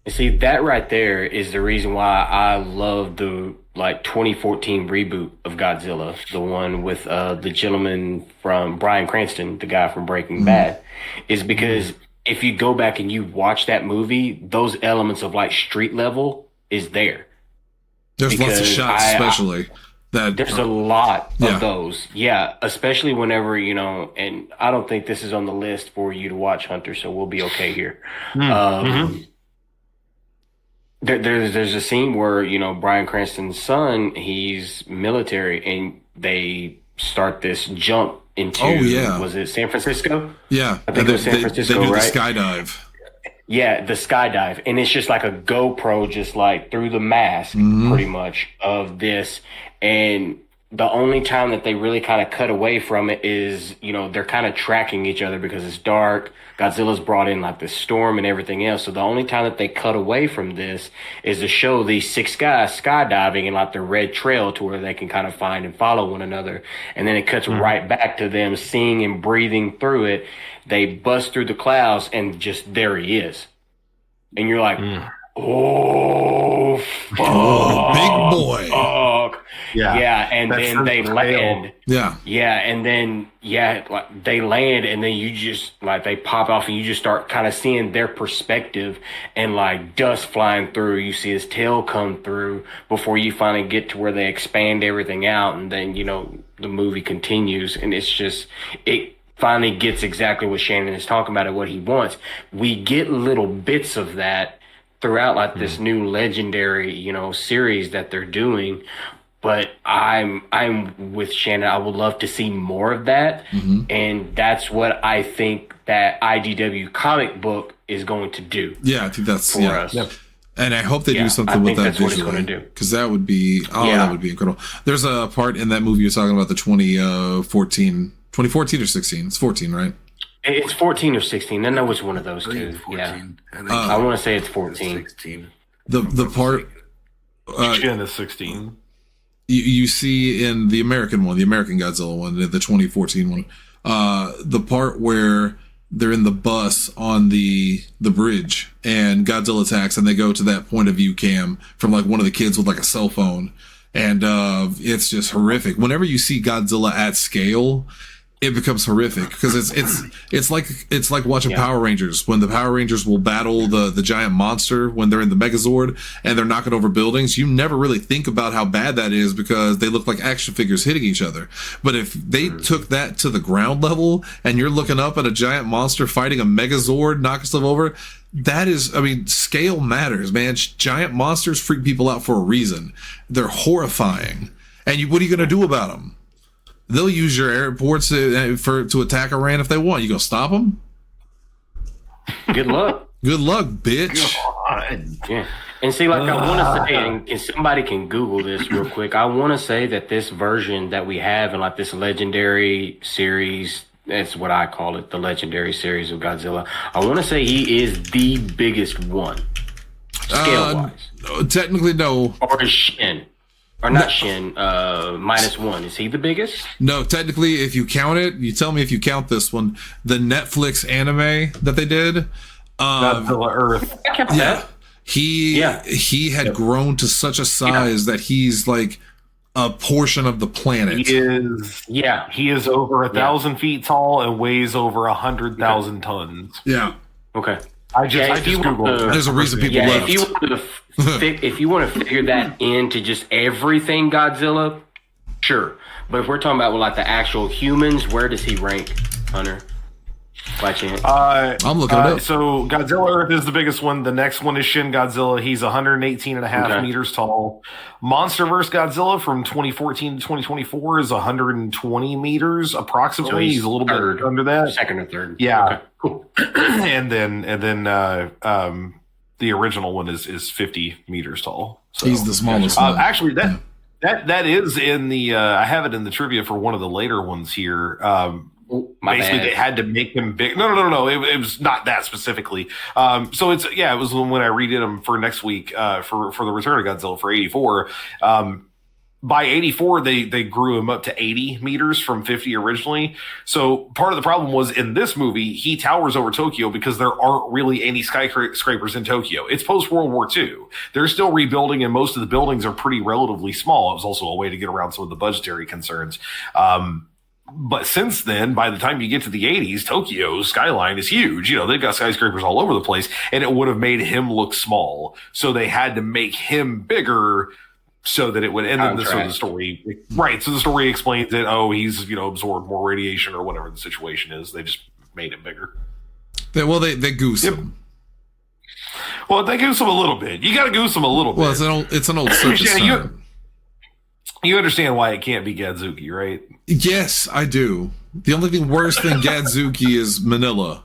See, that right there is the reason why I love the 2014 reboot of Godzilla, the one with the gentleman from Bryan Cranston, the guy from Breaking Bad, is because if you go back and you watch that movie, those elements of street level is there. There's lots of shots, especially. There's a lot of those. Yeah, especially whenever, and I don't think this is on the list for you to watch, Hunter, so we'll be okay here. There's a scene where, Bryan Cranston's son, he's military, and they start this jump into, was it San Francisco? Yeah. I think it was San Francisco, they do right? the skydive. Yeah, the skydive. And it's just like a GoPro just through the mask, pretty much, of this. And the only time that they really kind of cut away from it is, they're kind of tracking each other because it's dark. Godzilla's brought in this storm and everything else. So the only time that they cut away from this is to show these 6 guys skydiving in the red trail to where they can kind of find and follow one another. And then it cuts right back to them seeing and breathing through it. They bust through the clouds and just there he is. And you're like, oh, fuck. Oh, big boy. Fuck. Yeah. And then they land. Yeah. Yeah. And then, they land and then you just they pop off and you just start kind of seeing their perspective and dust flying through. You see his tail come through before you finally get to where they expand everything out. And then, the movie continues and it's just, it finally gets exactly what Shannon is talking about and what he wants. We get little bits of that throughout this new legendary, series that they're doing. But I'm with Shannon. I would love to see more of that. And that's what I think that IDW comic book is going to do. Yeah, I think that's for us. Yep. And I hope they do something with that visually, because that would be that would be incredible. There's a part in that movie you're talking about, the 2014 or 16. It's 14, right? It's 14 or 16. I know which one of those two. 14. Yeah, I want to say it's 14. 16. The part Gen is 16. You see in the American one, the American Godzilla one, the 2014 one, the part where they're in the bus on the bridge and Godzilla attacks and they go to that point of view cam from one of the kids with a cell phone. And it's just horrific. Whenever you see Godzilla at scale, it becomes horrific because it's like watching Power Rangers when the Power Rangers will battle the giant monster when they're in the Megazord and they're knocking over buildings. You never really think about how bad that is because they look like action figures hitting each other. But if they took that to the ground level and you're looking up at a giant monster fighting a Megazord, knocking stuff over, that is, I mean, scale matters, man. Giant monsters freak people out for a reason. They're horrifying. And what are you going to do about them? They'll use your airports to attack Iran if they want. You gonna stop them? Good luck. Good luck, bitch. Yeah. And see, like, I want to say, and somebody can Google this real quick. I want to say that this version that we have in like this legendary series, that's what I call it, the legendary series of Godzilla. I want to say he is the biggest one, scale wise. Technically, no. Or is Shin? Or not Shin, -1. Is he the biggest? No, technically, if you count it, you tell me if you count this one, the Netflix anime that they did. Godzilla Earth. I kept that. He had grown to such a size that he's like a portion of the planet. He is over 1,000 feet tall and weighs over 100,000 tons. Yeah. Okay. I just Googled. There's a reason people left. If you want to figure that into just everything Godzilla, sure. But if we're talking about like the actual humans, where does he rank, Hunter? By chance? I'm looking it up. So Godzilla Earth is the biggest one. The next one is Shin Godzilla. He's 118.5 meters tall. Monsterverse Godzilla from 2014 to 2024 is 120 meters approximately. So he's a little bit under that. Second or third. Yeah. Okay, cool. and then the original one is 50 meters tall. So, he's the smallest one. Actually, that is in the I have it in the trivia for one of the later ones here. Basically, they had to make them big. No. It was not that specifically. So it was when I redid them for next week for the Return of Godzilla for 84. By 84, they grew him up to 80 meters from 50 originally. So part of the problem was in this movie, he towers over Tokyo because there aren't really any skyscrapers in Tokyo. It's post World War II. They're still rebuilding, and most of the buildings are pretty relatively small. It was also a way to get around some of the budgetary concerns. But since then, by the time you get to the 80s, Tokyo's skyline is huge. You know, they've got skyscrapers all over the place, and it would have made him look small. So they had to make him bigger so that it would end in the story. Right. So the story explains that, he's, absorbed more radiation or whatever the situation is. They just made him bigger. They goose him. Well, they goose him a little bit. You got to goose him a little bit. Well, it's an old circus sign. You understand why it can't be Gadzuki, right? Yes, I do. The only thing worse than Gadzuki is Manila.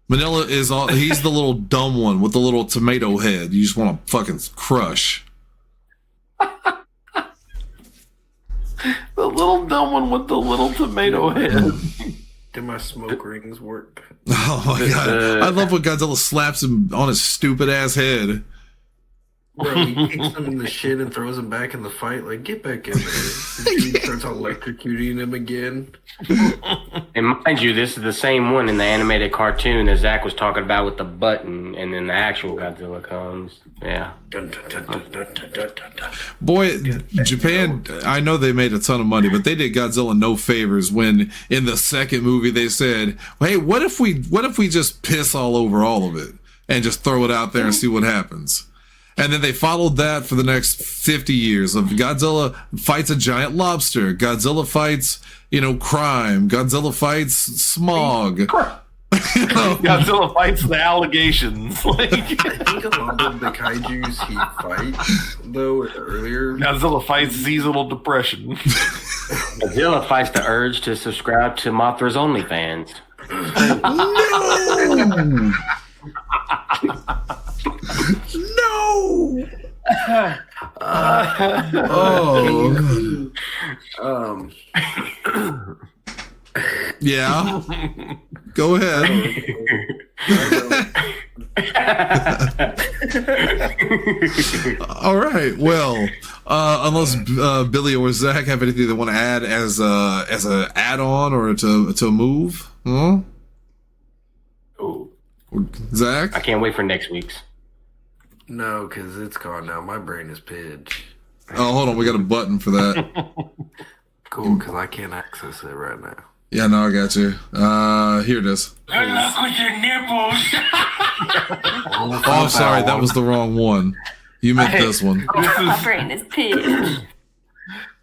Manila he's the little dumb one with the little tomato head. You just want to fucking crush. The little dumb one with the little tomato head. Did my smoke rings work? Oh my god. I love when Godzilla slaps him on his stupid ass head. Bro, he kicks him in the shit and throws him back in the fight. Like, get back in there. He starts electrocuting him again. And mind you, this is the same one in the animated cartoon that Zach was talking about with the button, and then the actual Godzilla comes. Yeah. Boy, Japan, I know they made a ton of money, but they did Godzilla no favors when in the second movie they said, hey, what if we just piss all over all of it and just throw it out there and see what happens? And then they followed that for the next 50 years of Godzilla fights a giant lobster. Godzilla fights, crime. Godzilla fights smog. Godzilla fights the allegations. I think a lot of the kaijus he fights, though, earlier. Godzilla fights seasonal depression. Godzilla fights the urge to subscribe to Mothra's OnlyFans. No! No! Yeah. Go ahead. All right. Well, unless Billy or Zach have anything they want to add as a add-on or to a move, huh? Ooh. Zach? I can't wait for next week's. No, because it's gone now. My brain is pitch. Oh, hold on. We got a button for that. Cool, because I can't access it right now. Yeah, no, I got you. Here it is. Good luck with your nipples. Oh, I'm sorry. That was the wrong one. You meant this one. My brain is pissed.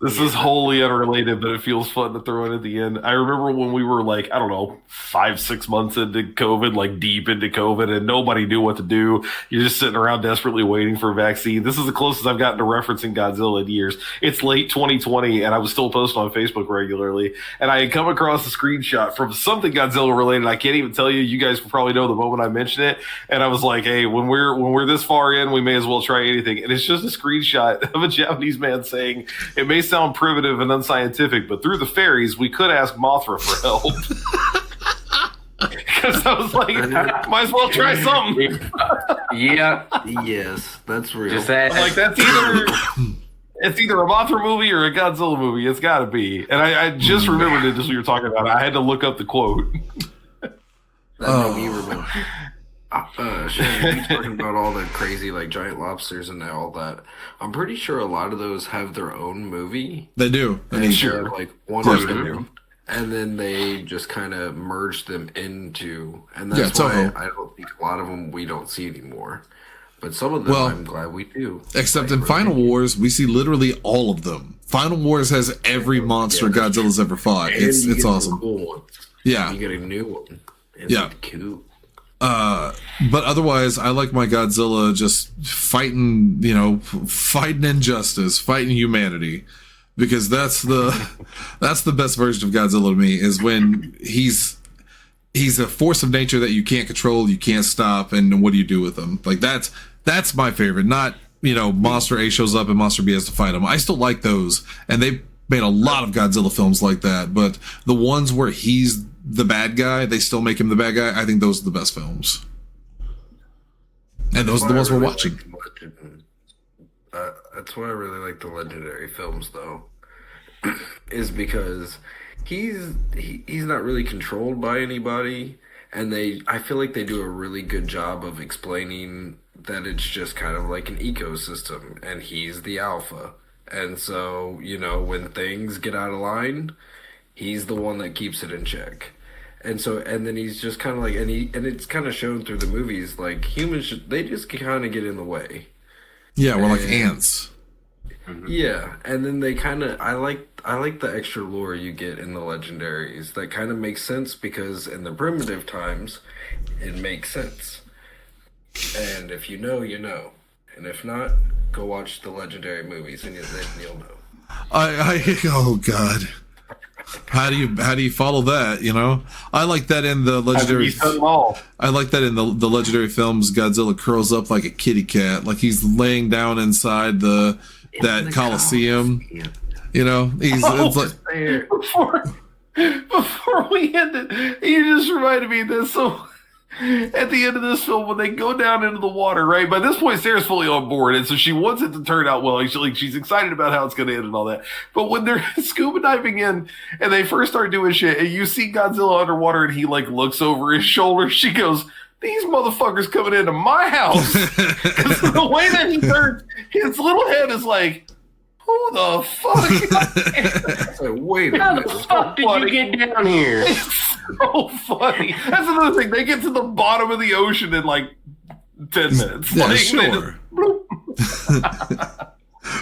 This is wholly unrelated, but it feels fun to throw in at the end. I remember when we were like, I don't know, 5-6 months into COVID, like deep into COVID, and nobody knew what to do. You're just sitting around desperately waiting for a vaccine. This is the closest I've gotten to referencing Godzilla in years. It's late 2020, and I was still posting on Facebook regularly, and I had come across a screenshot from something Godzilla related. I can't even tell you. You guys will probably know the moment I mention it. And I was like, hey, when we're this far in, we may as well try anything. And it's just a screenshot of a Japanese man saying, it may sound primitive and unscientific, but through the fairies, we could ask Mothra for help. Because I was like, might as well try something. Yeah. Yes, that's real. Just that. I'm like, it's either a Mothra movie or a Godzilla movie. It's got to be. And I just remembered it as we were talking about it. I had to look up the quote. That made me remember. Shannon, you talking about all the crazy like giant lobsters and all that. I'm pretty sure a lot of those have their own movie. They do. And sure. like one Yeah, or they two. do. And then they just kind of merge them into, and that's why Toho. I don't think a lot of them we don't see anymore. But some of them I'm glad we do. Except Like, in Final Wars, we see literally all of them. Final Wars has every monster Godzilla's ever fought. and you It's get some awesome. cool ones. Yeah. You get a new one. It's Yeah. cute. But otherwise, I like my Godzilla just fighting, fighting injustice, fighting humanity, because that's the best version of Godzilla to me. Is when he's a force of nature that you can't control, you can't stop, and what do you do with him? Like that's my favorite. Not Monster A shows up and Monster B has to fight him. I still like those, and they made a lot of Godzilla films like that. But the ones where he's the bad guy, they still make him the bad guy. I think those are the best films. And those are the ones we're watching. That's why I really like the legendary films, though, is because he's not really controlled by anybody, and I feel like they do a really good job of explaining that it's just kind of like an ecosystem, and he's the alpha, and so when things get out of line, he's the one that keeps it in check. And then he's just kind of like, and it's kind of shown through the movies, like humans, they just kind of get in the way. Yeah, we're like ants. Yeah, and then they kind of, I like the extra lore you get in the legendaries. That kind of makes sense because in the primitive times, it makes sense. And if you know, you know. And if not, go watch the legendary movies and then you'll know. Oh God. How do you follow that? I like that in the legendary. I like that in the legendary films. Godzilla curls up like a kitty cat, like he's laying down inside that Coliseum. It's like Before we end it, you just reminded me of this. So at the end of this film, when they go down into the water, right? By this point, Sarah's fully on board, and so she wants it to turn out well. She's excited about how it's going to end and all that. But when they're scuba diving in and they first start doing shit, and you see Godzilla underwater, and he like looks over his shoulder, she goes, "These motherfuckers coming into my house." Because the way that he turns, his little head is like, who the fuck? So, wait a How minute. the fuck did you get down here? It's so funny. That's another thing. They get to the bottom of the ocean in like 10 minutes. Yeah, Like, sure.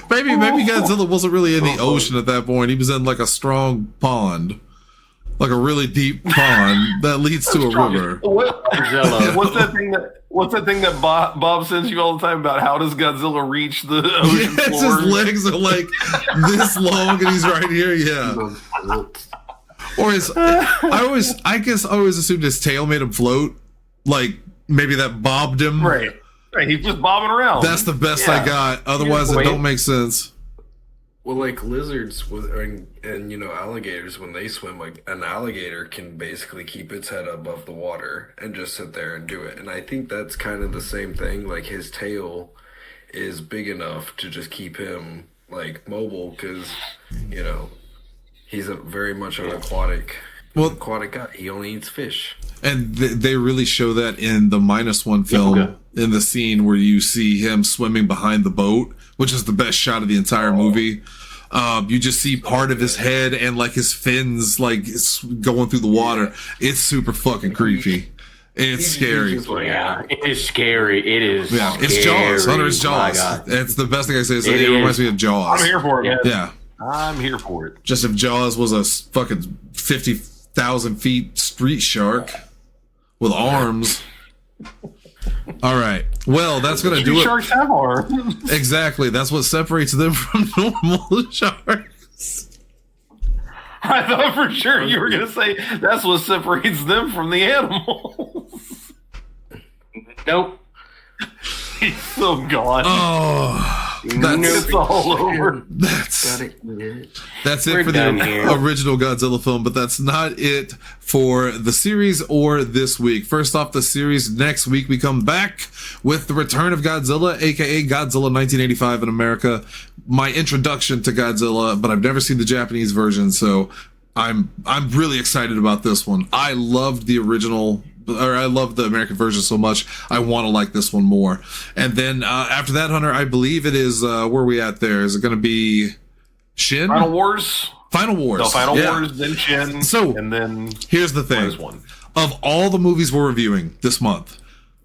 Maybe Godzilla wasn't really in the ocean at that point. He was in like a strong pond, like a really deep pond that leads to a river. What's that thing that Bob sends you all the time about how does Godzilla reach the ocean Yes, floor? his legs are like this long, and he's right here. Yeah. Or I guess I always assumed his tail made him float. Like maybe that bobbed him. Right. He's just bobbing around. That's the best I got. Otherwise, it don't make sense. Well, like lizards and alligators, when they swim, like an alligator can basically keep its head above the water and just sit there and do it. And I think that's kind of the same thing. Like his tail is big enough to just keep him like mobile because he's very much an aquatic guy. He only eats fish. And they really show that in the -1 film, in the scene where you see him swimming behind the boat, which is the best shot of the entire movie. You just see part of his head and like his fins like going through the water. It's super fucking creepy. It's scary. Yeah, it is scary. It is. Yeah, it's Jaws. Under his Jaws. It's the best thing I say. It reminds me of Jaws. I'm here for it. Yeah. I'm here for it. Just if Jaws was a fucking 50,000 feet street shark with arms. All right. Well, that's going to do it. Sharks have arms. Exactly. That's what separates them from normal sharks. I thought for sure you were going to say that's what separates them from the animals. Nope. He's so gone. Oh, that's It's all over. that's it We're for done the here. original Godzilla film, but that's not it for the series or this week. First off, the series next week we come back with the return of Godzilla, aka Godzilla 1985 in America. My introduction to Godzilla, but I've never seen the Japanese version, so I'm really excited about this one. I loved the original. Or I love the American version so much, I want to like this one more. And then after that, Hunter, I believe it is, where are we at there? Is it going to be Shin? Final Wars. Final Wars. No, Final Yeah. Wars, then Shin, So, and then here's the thing. what is one? Of all the movies we're reviewing this month,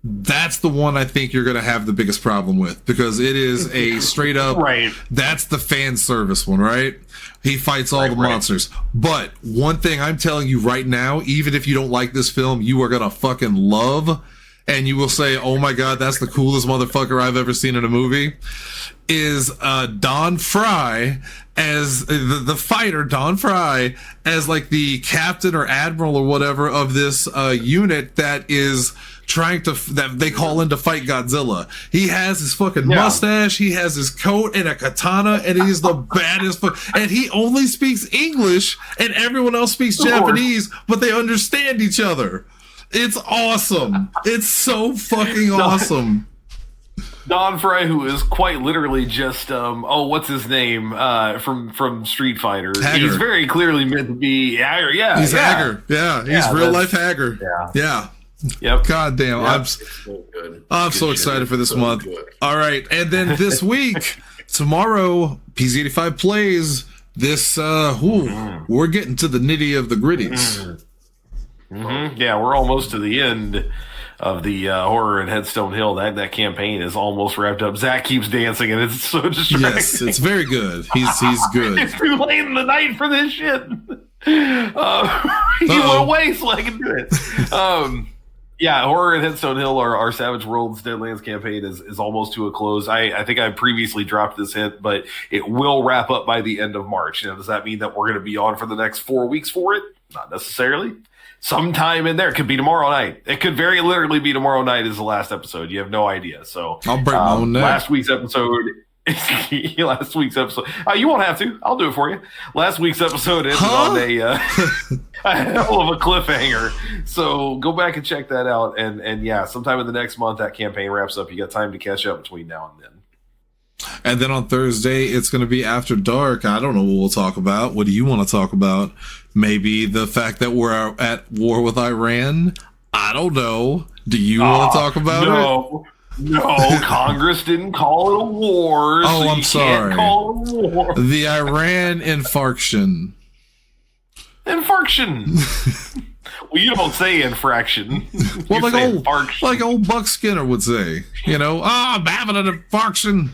that's the one I think you're going to have the biggest problem with, because it is a straight up, Right. that's the fan service one, right? He fights all the monsters. But one thing I'm telling you right now, even if you don't like this film, you are going to fucking love, and you will say, oh my God, that's the coolest motherfucker I've ever seen in a movie, is Don Fry as the fighter, Don Fry, as like the captain or admiral or whatever of this unit that is trying to, that they call in to fight Godzilla. He has his fucking mustache, he has his coat and a katana, and he's the baddest and he only speaks English and everyone else speaks Japanese, but they understand each other. It's awesome. It's so fucking awesome. Don Fry, who is quite literally just what's his name from Street Fighter. Hager. He's very clearly meant to be Hager. Yeah, He's Hager. Yeah, he's real life Hager. Yeah. Yeah. Yep. God damn. Yep. I'm so excited for this month. Good. All right. And then this week, tomorrow, PZ85 plays this, we're getting to the nitty of the gritties. Yeah, we're almost to the end of the horror at Headstone Hill. That campaign is almost wrapped up. Zach keeps dancing, and it's so distracting. Yes, it's very good. He's good. It's too late in the night for this shit. He went away so I can do it. Yeah, Horror at Headstone Hill, our Savage Worlds Deadlands campaign is almost to a close. I think I previously dropped this hint, but it will wrap up by the end of March. Now, does that mean that we're going to be on for the next 4 weeks for it? Not necessarily. Sometime in there. It could be tomorrow night. It could very literally be tomorrow night is the last episode. You have no idea. So I'll break my own neck. Last week's episode. You won't have to. I'll do it for you. Last week's episode ended on a hell of a cliffhanger. So go back and check that out. And yeah, sometime in the next month that campaign wraps up. You got time to catch up between now and then. And then on Thursday, it's going to be After Dark. I don't know what we'll talk about. What do you want to talk about? Maybe the fact that we're at war with Iran? I don't know. Do you want to talk about it? No, Congress didn't call it a war. Oh, so I'm you sorry. Can't call it a war. The Iran infarction. Infarction. Well, you don't say infraction. Well, You like say old, infarction. like old Buck Skinner would say, I'm having an infarction.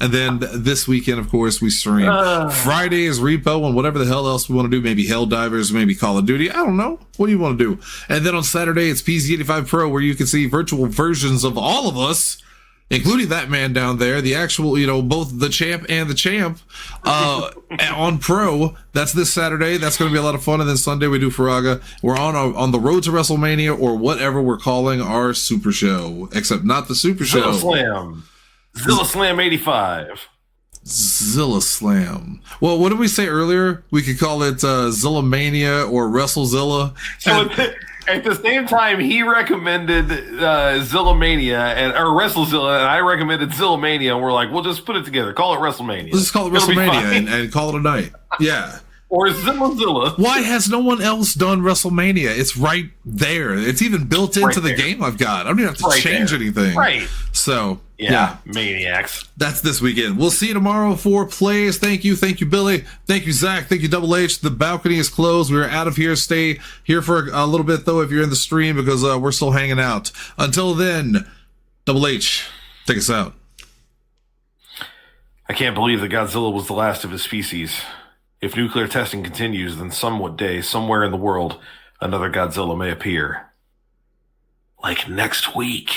And then this weekend, of course, we stream. Friday is Repo and whatever the hell else we want to do. Maybe Helldivers, maybe Call of Duty. I don't know. What do you want to do? And then on Saturday, it's PZ85 Pro, where you can see virtual versions of all of us, including that man down there, the actual, both the champ and the champ, on Pro. That's this Saturday. That's going to be a lot of fun. And then Sunday we do Faraga. We're on the road to WrestleMania, or whatever we're calling our Super Show, except not the Super Show. Zilla Slam 85. Zilla Slam. Well, what did we say earlier? We could call it Zillamania or WrestleZilla. So at the same time, he recommended Zillamania or WrestleZilla, and I recommended Zillamania, and we're like, we'll just put it together. Call it WrestleMania. Let's just call it It'll be WrestleMania fine. and call it a night. Yeah. Or Zilla. Why has no one else done WrestleMania? It's right there. It's even built into the game I've got. I don't even have to change anything. Right. So, yeah. Maniacs. That's this weekend. We'll see you tomorrow for plays. Thank you, Billy. Thank you, Zach. Thank you, Double H. The balcony is closed. We're out of here. Stay here for a little bit, though, if you're in the stream, because we're still hanging out. Until then, Double H, take us out. I can't believe that Godzilla was the last of his species. If nuclear testing continues, then somewhat day, somewhere in the world, another Godzilla may appear. Like next week.